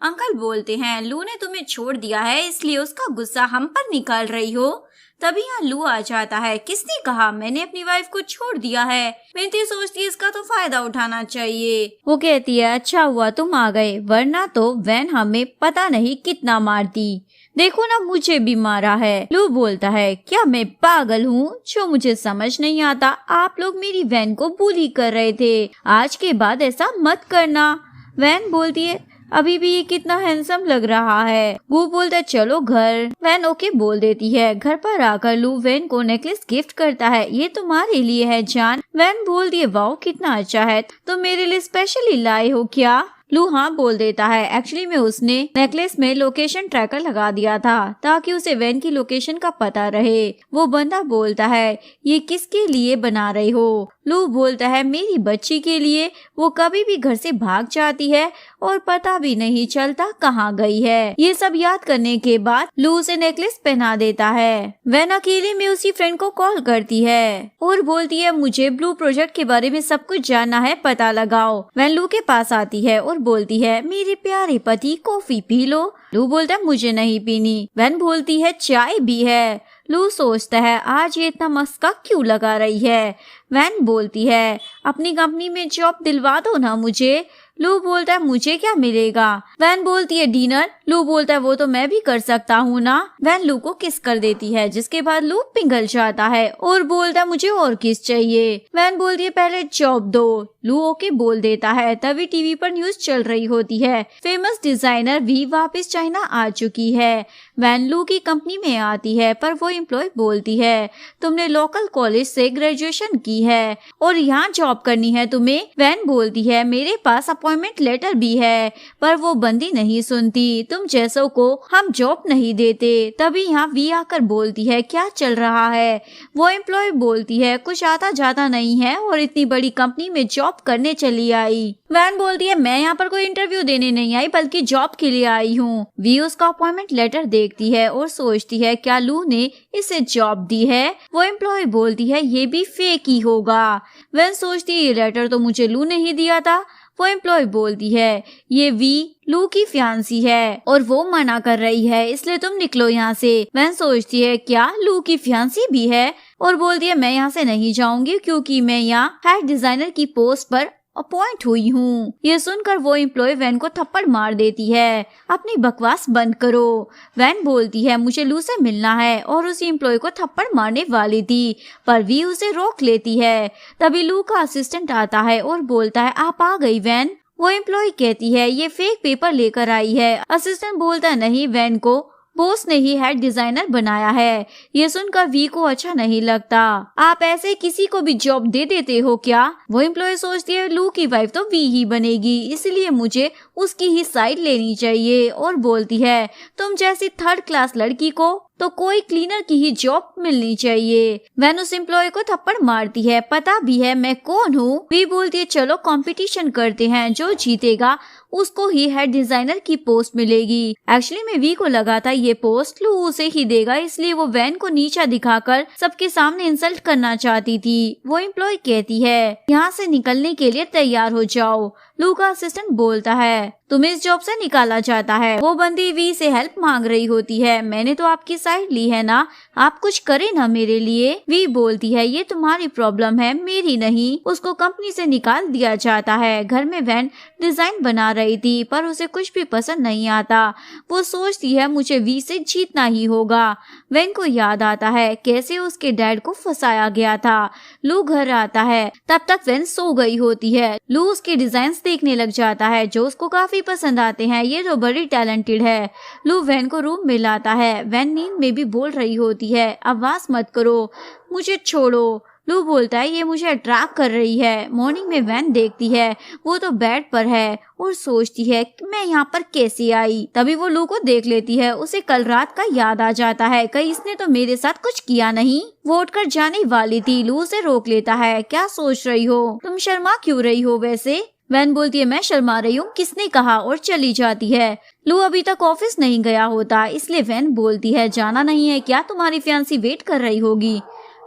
Speaker 1: अंकल बोलते हैं लू ने तुम्हें छोड़ दिया है, इसलिए उसका गुस्सा हम पर निकाल रही हो। तभी यहाँ लू आ जाता है, किसने कहा मैंने अपनी वाइफ को छोड़ दिया है। मिंती सोचती है इसका तो फायदा उठाना चाहिए। वो कहती है अच्छा हुआ तुम आ गए, वरना तो वैन हमें पता नहीं कितना मारती। देखो ना, मुझे भी मारा है। लू बोलता है, क्या मैं पागल हूँ जो मुझे समझ नहीं आता? आप लोग मेरी वैन को बुली कर रहे थे, आज के बाद ऐसा मत करना। वैन बोलती है, अभी भी ये कितना हैंडसम लग रहा है। वो बोलता है, चलो घर। वैन ओके बोल देती है। घर पर आकर लू वैन को नेकलेस गिफ्ट करता है। ये तुम्हारे लिए है जान। वैन बोलती है, वाओ कितना अच्छा है, तो मेरे लिए स्पेशली लाए हो क्या? लू हाँ बोल देता है। एक्चुअली में उसने नेकलेस में लोकेशन ट्रैकर लगा दिया था ताकि उसे वैन की लोकेशन का पता रहे। वो बंदा बोलता है, ये किसके लिए बना रहे हो? लू बोलता है, मेरी बच्ची के लिए। वो कभी भी घर से भाग जाती है और पता भी नहीं चलता कहाँ गई है। ये सब याद करने के बाद लू उसे नेकलेस पहना देता है। वैन अकेले में उसी फ्रेंड को कॉल करती है और बोलती है, मुझे ब्लू प्रोजेक्ट के बारे में सब कुछ जानना है, पता लगाओ। वैन लू के पास आती है और बोलती है, मेरे प्यारे पति कॉफी पी लो। लू बोलता है, मुझे नहीं पीनी। वैन बोलती है, चाय भी है। लू सोचता है, आज ये इतना मस्का क्यों लगा रही है? वैन बोलती है, अपनी कंपनी में जॉब दिलवा दो ना मुझे। लू बोलता है, मुझे क्या मिलेगा? वैन बोलती है, डिनर। लू बोलता है, वो तो मैं भी कर सकता हूँ ना। वैन लू को किस कर देती है, जिसके बाद लू पिघल जाता है और बोलता है, मुझे और किस चाहिए। वैन बोलती है, पहले जॉब दो। लू ओके बोल देता है। तभी टीवी पर न्यूज चल रही होती है, फेमस डिजाइनर वी वापस चाइना आ चुकी है। वैन लू की कंपनी में आती है, पर वो एम्प्लॉय बोलती है, तुमने लोकल कॉलेज से ग्रेजुएशन की है और यहाँ जॉब करनी है तुम्हें। वैन बोलती है, मेरे पास अपॉइंटमेंट लेटर भी है, पर वो बंदी नहीं सुनती। तुम जैसों को हम जॉब नहीं देते। तभी यहाँ वी आकर बोलती है, क्या चल रहा है? वो एम्प्लॉय बोलती है, कुछ आता जाता नहीं है और इतनी बड़ी कंपनी में जॉब करने चली आई। वैन बोलती है, मैं यहाँ पर कोई इंटरव्यू देने नहीं आई, बल्कि जॉब के लिए आई हूँ। वी उसका अपॉइंटमेंट लेटर देखती है और सोचती है, क्या लू ने इसे जॉब दी है? वो एम्प्लॉय बोलती है, ये भी फेक ही होगा। वैन सोचती है, ये लेटर तो मुझे लू ने ही दिया था। वो एम्प्लॉय बोलती है, ये वी लू की फियांसी है और वो मना कर रही है, इसलिए तुम निकलो यहाँ से। वैन सोचती है, क्या लू की फियांसी भी है? और बोलती है, मैं यहाँ से नहीं जाऊंगी क्योंकि मैं यहाँ हेड डिजाइनर की पोस्ट पर अपॉइंट हुई हूँ। ये सुनकर वो एम्प्लॉय वैन को थप्पड़ मार देती है। अपनी बकवास बंद करो। वैन बोलती है, मुझे लू से मिलना है, और उस एम्प्लॉय को थप्पड़ मारने वाली थी, पर वी उसे रोक लेती है। तभी लू का असिस्टेंट आता है और बोलता है, आप आ गई वैन। वो एम्प्लॉय कहती है, ये फेक पेपर लेकर आई है। असिस्टेंट बोलता है, नहीं, वैन को बॉस ने ही हेड डिजाइनर बनाया है। ये सुनकर वी को अच्छा नहीं लगता। आप ऐसे किसी को भी जॉब दे देते हो क्या? वो एम्प्लॉय सोचती है, लू की वाइफ तो वी ही बनेगी, इसलिए मुझे उसकी ही साइड लेनी चाहिए। और बोलती है, तुम जैसी थर्ड क्लास लड़की को तो कोई क्लीनर की ही जॉब मिलनी चाहिए। वैन उस एम्प्लॉय को थप्पड़ मारती है, पता भी है मैं कौन हूँ। वी बोलती है, चलो कंपटीशन करते हैं, जो जीतेगा उसको ही हेड डिजाइनर की पोस्ट मिलेगी। एक्चुअली में वी को लगा था ये पोस्ट लू उसे ही देगा, इसलिए वो वैन को नीचा दिखाकर सबके सामने इंसल्ट करना चाहती थी। वो एम्प्लॉय कहती है, यहाँ से निकलने के लिए तैयार हो जाओ। लू का असिस्टेंट बोलता है, तुम्हें इस जॉब से निकाला जाता है। वो बंदी वी से हेल्प मांग रही होती है, मैंने तो आपकी साइड ली है ना, आप कुछ करें ना मेरे लिए। वी बोलती है, ये तुम्हारी प्रॉब्लम है, मेरी नहीं। उसको कंपनी से निकाल दिया जाता है। घर में वैन डिजाइन बना रही थी, पर उसे कुछ भी पसंद नहीं आता। वो सोचती है, मुझे वी से जीतना ही होगा। वैन को याद आता है कैसे उसके डैड को फंसाया गया था। लू घर आता है, तब तक वैन सो गई होती है। लू उसके डिजाइन देखने लग जाता है, जो उसको काफी पसंद आते हैं। ये तो बड़ी टैलेंटेड है। लू वैन को रूम में लाता है। वैन नींद में भी बोल रही होती है, आवाज मत करो, मुझे छोड़ो। लू बोलता है, ये मुझे अट्रैक्ट कर रही है। मॉर्निंग में वैन देखती है, वो तो बेड पर है और सोचती है कि मैं यहाँ पर कैसे आई। तभी वो लू को देख लेती है। उसे कल रात का याद आ जाता है, कहीं इसने तो मेरे साथ कुछ किया नहीं। वो उठकर जाने वाली थी। लू उसे रोक लेता है, क्या सोच रही हो? तुम शर्मा क्यों रही हो वैसे? वैन बोलती है, मैं शर्मा रही हूँ, किसने कहा? और चली जाती है। लू अभी तक ऑफिस नहीं गया होता, इसलिए वैन बोलती है, जाना नहीं है क्या? तुम्हारी फियांसी वेट कर रही होगी।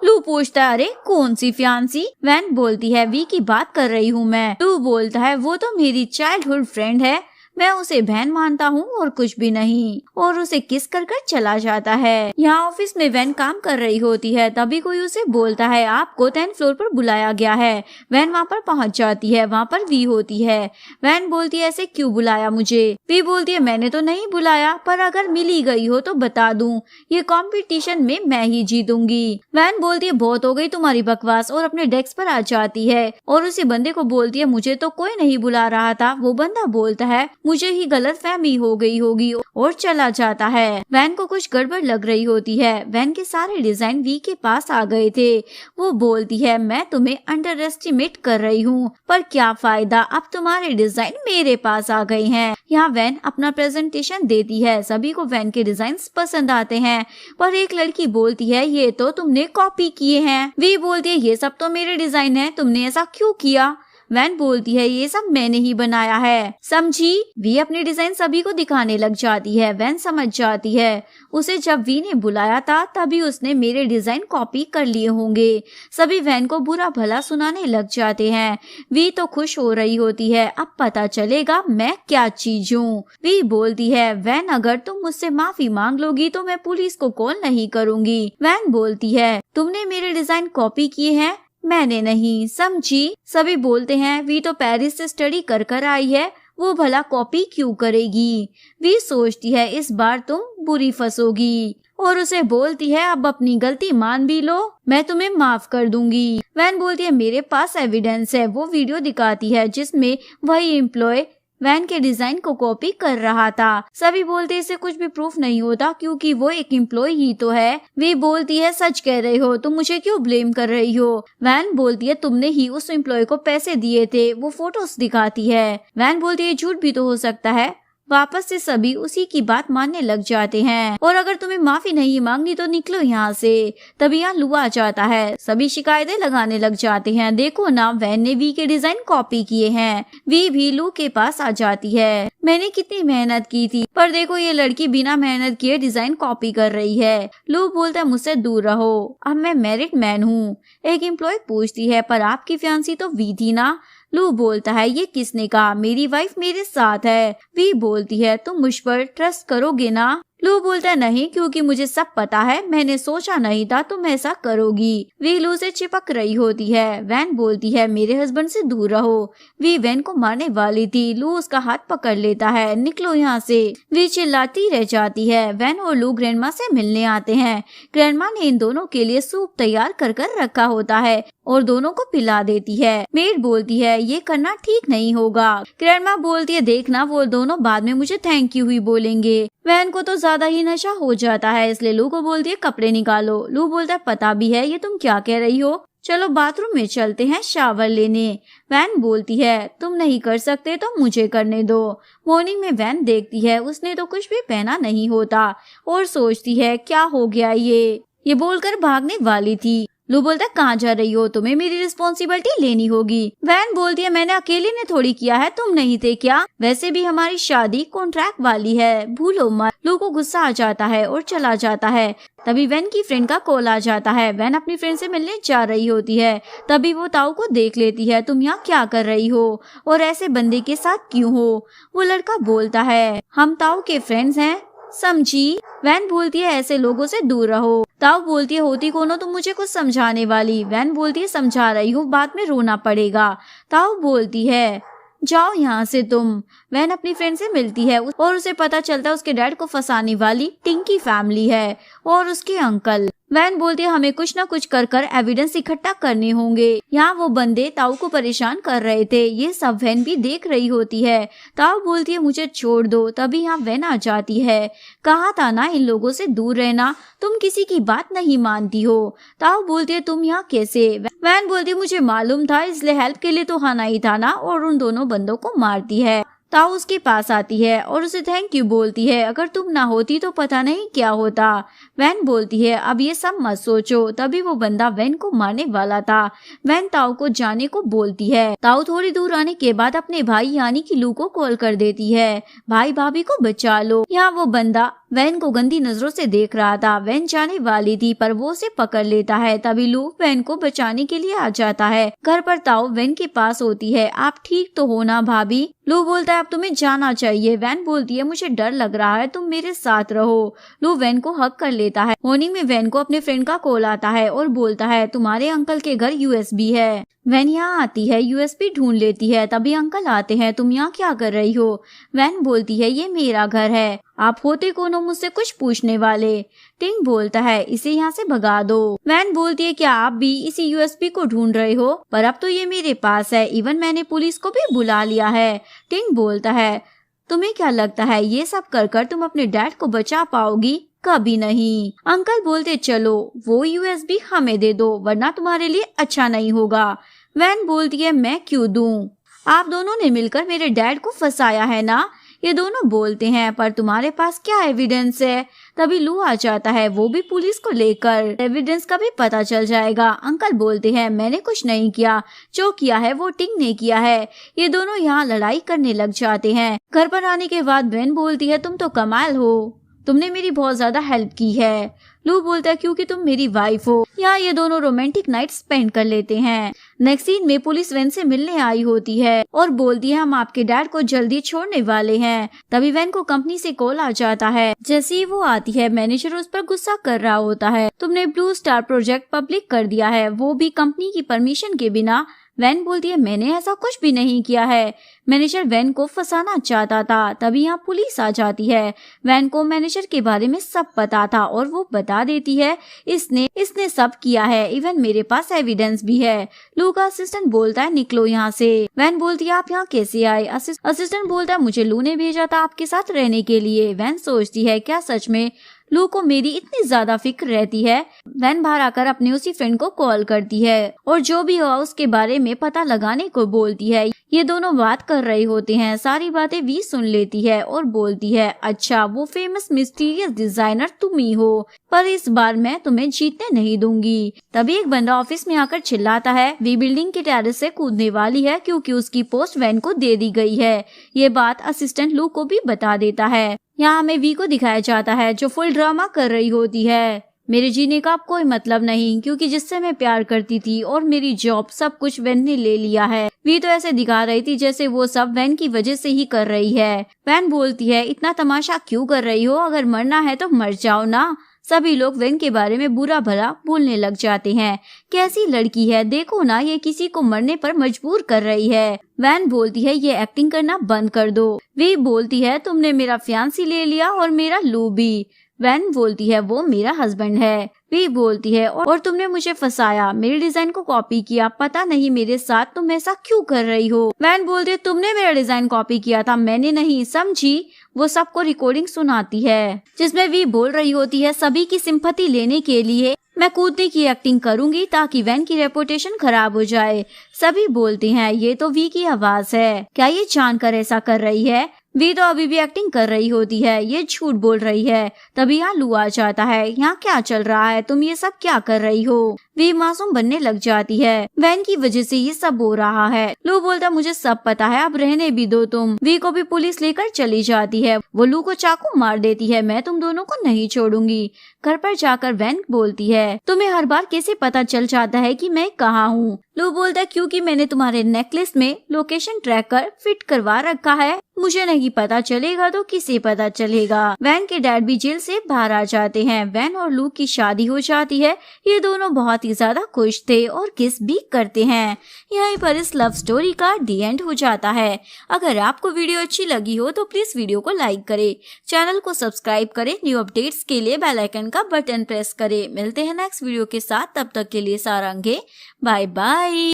Speaker 1: लू पूछता है, अरे कौन सी फियांसी? वैन बोलती है, वी की बात कर रही हूँ मैं। लू बोलता है, वो तो मेरी चाइल्डहुड फ्रेंड है, मैं उसे बहन मानता हूँ और कुछ भी नहीं, और उसे किस कर चला जाता है। यहाँ ऑफिस में वैन काम कर रही होती है, तभी कोई उसे बोलता है आपको 10th फ्लोर पर बुलाया गया है। वैन वहाँ पर पहुँच जाती है, वहाँ पर वी होती है। वैन बोलती है ऐसे क्यों बुलाया मुझे? वी बोलती है मैंने तो नहीं बुलाया, पर अगर मिली गई हो तो बता दूं, ये कंपटीशन में मैं ही जीतूंगी। वैन बोलती है बहुत हो गई तुम्हारी बकवास, और अपने डेस्क पर आ जाती है और उसी बंदे को बोलती है मुझे तो कोई नहीं बुला रहा था। वो बंदा बोलता है मुझे ही गलतफहमी हो गई होगी, और चला जाता है। वैन को कुछ गड़बड़ लग रही होती है। वैन के सारे डिजाइन वी के पास आ गए थे। वो बोलती है मैं तुम्हें अंडर एस्टिमेट कर रही हूँ, पर क्या फायदा, अब तुम्हारे डिजाइन मेरे पास आ गए हैं। यहाँ वैन अपना प्रेजेंटेशन देती है। सभी को वैन के डिजाइन पसंद आते हैं, पर एक लड़की बोलती है ये तो तुमने कॉपी किए हैं। वी बोलती है ये सब तो मेरे डिजाइन है, तुमने ऐसा क्यों किया? वैन बोलती है ये सब मैंने ही बनाया है, समझी? वी अपने डिजाइन सभी को दिखाने लग जाती है। वैन समझ जाती है उसे जब वी ने बुलाया था तभी उसने मेरे डिजाइन कॉपी कर लिए होंगे। सभी वैन को बुरा भला सुनाने लग जाते हैं। वी तो खुश हो रही होती है, अब पता चलेगा मैं क्या चीज हूँ। वी बोलती है वैन अगर तुम मुझसे माफी मांग लोगी तो मैं पुलिस को कॉल नहीं करूँगी। वैन बोलती है तुमने मेरे डिजाइन कॉपी किए हैं, मैंने नहीं, समझी? सभी बोलते हैं वी तो पेरिस से स्टडी कर आई है, वो भला कॉपी क्यों करेगी? वी सोचती है इस बार तुम बुरी फंसोगी, और उसे बोलती है अब अपनी गलती मान भी लो, मैं तुम्हें माफ कर दूंगी। वैन बोलती है मेरे पास एविडेंस है। वो वीडियो दिखाती है जिसमें वही एम्प्लॉय वैन के डिजाइन को कॉपी कर रहा था। सभी बोलते इसे कुछ भी प्रूफ नहीं होता क्योंकि वो एक एम्प्लॉय ही तो है। वे बोलती है सच कह रहे हो, तुम मुझे क्यों ब्लेम कर रही हो? वैन बोलती है तुमने ही उस एम्प्लॉय को पैसे दिए थे। वो फोटोज दिखाती है। वैन बोलती है झूठ भी तो हो सकता है। वापस से सभी उसी की बात मानने लग जाते हैं, और अगर तुम्हें माफी नहीं मांगनी तो निकलो यहाँ से। तभी यहाँ लू आ जाता है। सभी शिकायतें लगाने लग जाते हैं, देखो ना वैन ने वी के डिजाइन कॉपी किए हैं। वी भी लू के पास आ जाती है, मैंने कितनी मेहनत की थी, पर देखो ये लड़की बिना मेहनत किए डिजाइन कॉपी कर रही है। लू बोलता है मुझसे दूर रहो, अब मैं मैरिड मैन हूँ। एक एम्प्लॉय पूछती है पर आपकी फियांसी तो वी थी ना? लू बोलता है ये किसने कहा, मेरी वाइफ मेरे साथ है। वी बोलती है तुम मुझ पर ट्रस्ट करोगे ना? लू बोलता है नहीं, क्योंकि मुझे सब पता है, मैंने सोचा नहीं था तुम ऐसा करोगी। वी लू से चिपक रही होती है। वैन बोलती है मेरे हस्बैंड से दूर रहो। वी वैन को मारने वाली थी। लू उसका हाथ पकड़ लेता है, निकलो यहाँ से। वी चिल्लाती रह जाती है। वैन और लू ग्रैंडमा से मिलने आते हैं। ग्रैंडमा ने इन दोनों के लिए सूप तैयार कर रखा होता है और दोनों को पिला देती है। मेड बोलती है ये करना ठीक नहीं होगा। ग्रैंडमा बोलती है देखना वो दोनों बाद में मुझे थैंक यू ही बोलेंगे। वैन को तो ज्यादा ही नशा हो जाता है, इसलिए लू को बोलती है कपड़े निकालो। लू बोलता है पता भी है ये तुम क्या कह रही हो, चलो बाथरूम में चलते हैं शावर लेने। वैन बोलती है तुम नहीं कर सकते तो मुझे करने दो। मॉर्निंग में वैन देखती है उसने तो कुछ भी पहना नहीं होता और सोचती है क्या हो गया ये बोलकर भागने वाली थी। लू बोलता है कहाँ जा रही हो, तुम्हें मेरी रिस्पॉन्सिबिलिटी लेनी होगी। वैन बोलती है मैंने अकेले ने थोड़ी किया है, तुम नहीं थे क्या? वैसे भी हमारी शादी कॉन्ट्रैक्ट वाली है, भूलो मत। लू को गुस्सा आ जाता है और चला जाता है। तभी वैन की फ्रेंड का कॉल आ जाता है। वैन अपनी फ्रेंड से मिलने जा रही होती है, तभी वो ताऊ को देख लेती है। तुम यहाँ क्या कर रही हो और ऐसे बंदे के साथ क्यों हो? वो लड़का बोलता है हम ताऊ के फ्रेंड्स हैं, समझी? वैन बोलती है ऐसे लोगों से दूर रहो। ताऊ बोलती है होती कौन हो तुम मुझे कुछ समझाने वाली? वैन बोलती है समझा रही हूँ, बाद में रोना पड़ेगा। ताऊ बोलती है जाओ यहाँ से तुम। वैन अपनी फ्रेंड से मिलती है और उसे पता चलता है उसके डैड को फंसाने वाली टिंकी फैमिली है और उसके अंकल। वैन बोलती है हमें कुछ ना कुछ कर एविडेंस इकट्ठा करने होंगे। यहाँ वो बंदे ताऊ को परेशान कर रहे थे, ये सब वैन भी देख रही होती है। ताऊ बोलती है मुझे छोड़ दो। तभी यहाँ वैन आ जाती है। कहा था ना इन लोगों से दूर रहना, तुम किसी की बात नहीं मानती हो। ताऊ बोलती है तुम यहाँ कैसे? वैन बोलती है मुझे मालूम था, इसलिए हेल्प के लिए तो आना ही था ना, और उन दोनों बंदों को मारती है। ताऊ उसके पास आती है और उसे थैंक यू बोलती है, अगर तुम ना होती तो पता नहीं क्या होता। वैन बोलती है अब ये सब मत सोचो। तभी वो बंदा वैन को मारने वाला था। वैन ताऊ को जाने को बोलती है। ताऊ थोड़ी दूर आने के बाद अपने भाई यानी कि लू को कॉल कर देती है, भाई भाभी को बचा लो। यहाँ वो बंदा वैन को गंदी नजरों से देख रहा था। वैन जाने वाली थी पर वो उसे पकड़ लेता है। तभी लू वैन को बचाने के लिए आ जाता है। घर पर ताऊ वैन के पास होती है, आप ठीक तो हो ना भाभी? लू बोलता है अब तुम्हें जाना चाहिए। वैन बोलती है मुझे डर लग रहा है, तुम मेरे साथ रहो। लू वैन को हक कर लेता है। मॉर्निंग में वैन को अपने फ्रेंड का कॉल आता है और बोलता है तुम्हारे अंकल के घर यूएसबी है। वैन यहाँ आती है, यूएसबी ढूंढ लेती है। तभी अंकल आते हैं, तुम यहाँ क्या कर रही हो? वैन बोलती है ये मेरा घर है, आप होते कौन हो मुझसे कुछ पूछने वाले? टिंग बोलता है इसे यहाँ से भगा दो। वैन बोलती है क्या आप भी इसी यूएसबी को ढूंढ रहे हो? पर अब तो ये मेरे पास है, इवन मैंने पुलिस को भी बुला लिया है। टिंग बोलता है तुम्हें क्या लगता है ये सब कर कर तुम अपने डैड को बचा पाओगी? कभी नहीं। अंकल बोलते चलो वो यूएसबी हमें दे दो वरना तुम्हारे लिए अच्छा नहीं होगा। वैन बोलती है मैं क्यों दूं? आप दोनों ने मिलकर मेरे डैड को फंसाया है ना? ये दोनों बोलते हैं पर तुम्हारे पास क्या एविडेंस है? तभी लू आ जाता है, वो भी पुलिस को लेकर। एविडेंस का भी पता चल जाएगा। अंकल बोलते हैं मैंने कुछ नहीं किया, जो किया है वो टिंग ने किया है। ये दोनों यहाँ लड़ाई करने लग जाते हैं। घर पर आने के बाद वैन बोलती है तुम तो कमाल हो, तुमने मेरी बहुत ज्यादा हेल्प की है। लू बोलता है क्योंकि तुम मेरी वाइफ हो। यहाँ ये दोनों रोमांटिक नाइट स्पेंड कर लेते हैं। नेक्स्ट सीन में पुलिस वैन से मिलने आई होती है और बोलती है हम आपके डैड को जल्दी छोड़ने वाले हैं। तभी वैन को कंपनी से कॉल आ जाता है। जैसे ही वो आती है मैनेजर उस पर गुस्सा कर रहा होता है, तुमने ब्लू स्टार प्रोजेक्ट पब्लिक कर दिया है, वो भी कंपनी की परमिशन के बिना। वैन बोलती है मैंने ऐसा कुछ भी नहीं किया है। मैनेजर वैन को फंसाना चाहता था। तभी यहाँ पुलिस आ जाती है। वैन को मैनेजर के बारे में सब पता था और वो बता देती है इसने सब किया है, इवन मेरे पास एविडेंस भी है। लू का असिस्टेंट बोलता है निकलो यहाँ से। वैन बोलती है आप यहाँ कैसे आए? असिस्टेंट बोलता है मुझे लू ने भेजा था आपके साथ रहने के लिए। वैन सोचती है क्या सच में लू को मेरी इतनी ज्यादा फिक्र रहती है? वैन बाहर आकर अपने उसी फ्रेंड को कॉल करती है और जो भी हुआ उसके बारे में पता लगाने को बोलती है। ये दोनों बात कर रहे होते हैं। सारी बातें वी सुन लेती है और बोलती है अच्छा वो फेमस मिस्टीरियस डिजाइनर तुम ही हो, पर इस बार मैं तुम्हें जीतने नहीं दूंगी। तभी एक बंदा ऑफिस में आकर चिल्लाता है वी बिल्डिंग के टेरेस से कूदने वाली है क्योंकि उसकी पोस्ट वैन को दे दी गई है। ये बात असिस्टेंट लू को भी बता देता है। यहाँ हमें वी को दिखाया जाता है जो फुल ड्रामा कर रही होती है। मेरे जीने का अब कोई मतलब नहीं क्योंकि जिससे मैं प्यार करती थी और मेरी जॉब सब कुछ वैन ने ले लिया है। वी तो ऐसे दिखा रही थी जैसे वो सब वैन की वजह से ही कर रही है। वैन बोलती है इतना तमाशा क्यों कर रही हो, अगर मरना है तो मर जाओ ना। सभी लोग वैन के बारे में बुरा भला बोलने लग जाते हैं। कैसी लड़की है, देखो ना ये किसी को मरने पर मजबूर कर रही है। वैन बोलती है ये एक्टिंग करना बंद कर दो। वी बोलती है तुमने मेरा फियांसी ले लिया और मेरा लू भी। वैन बोलती है वो मेरा हस्बैंड है। वी बोलती है और तुमने मुझे फंसाया, मेरे डिजाइन को कॉपी किया, पता नहीं मेरे साथ तुम ऐसा क्यों कर रही हो। वैन बोलती है तुमने मेरा डिजाइन कॉपी किया था, मैंने नहीं, समझी। वो सबको रिकॉर्डिंग सुनाती है जिसमें वी बोल रही होती है सभी की सिंपैथी लेने के लिए मैं कूदने की एक्टिंग करूंगी ताकि वैन की रेपुटेशन खराब हो जाए। सभी बोलते हैं ये तो वी की आवाज है, क्या ये जानकर ऐसा कर रही है? वी तो अभी भी एक्टिंग कर रही होती है, ये झूठ बोल रही है। तभी यहाँ लू आ जाता है। यहाँ क्या चल रहा है, तुम ये सब क्या कर रही हो? वी मासूम बनने लग जाती है, वैन की वजह से ये सब हो रहा है। लू बोलता मुझे सब पता है, अब रहने भी दो तुम। वी को भी पुलिस लेकर चली जाती है। वो लू को चाकू मार देती है, मैं तुम दोनों को नहीं छोड़ूंगी। घर पर जाकर वैन बोलती है तुम्हें हर बार कैसे पता चल जाता है कि मैं कहाँ हूँ? लू बोलता है क्योंकि मैंने तुम्हारे नेकलेस में लोकेशन ट्रैकर फिट करवा रखा है, मुझे नहीं पता चलेगा तो किसे पता चलेगा। वैन के डैड भी जेल से बाहर आ जाते हैं। वैन और लू की शादी हो जाती है। ये दोनों बहुत ही ज्यादा खुश थे और किस भी करते हैं। यहीं पर इस लव स्टोरी का डी एंड हो जाता है। अगर आपको वीडियो अच्छी लगी हो तो प्लीज वीडियो को लाइक करें, चैनल को सब्सक्राइब करें, न्यू अपडेट्स के लिए बेल आइकन का बटन प्रेस करें। मिलते हैं नेक्स्ट वीडियो के साथ, तब तक के लिए सारंगे, बाय बाय।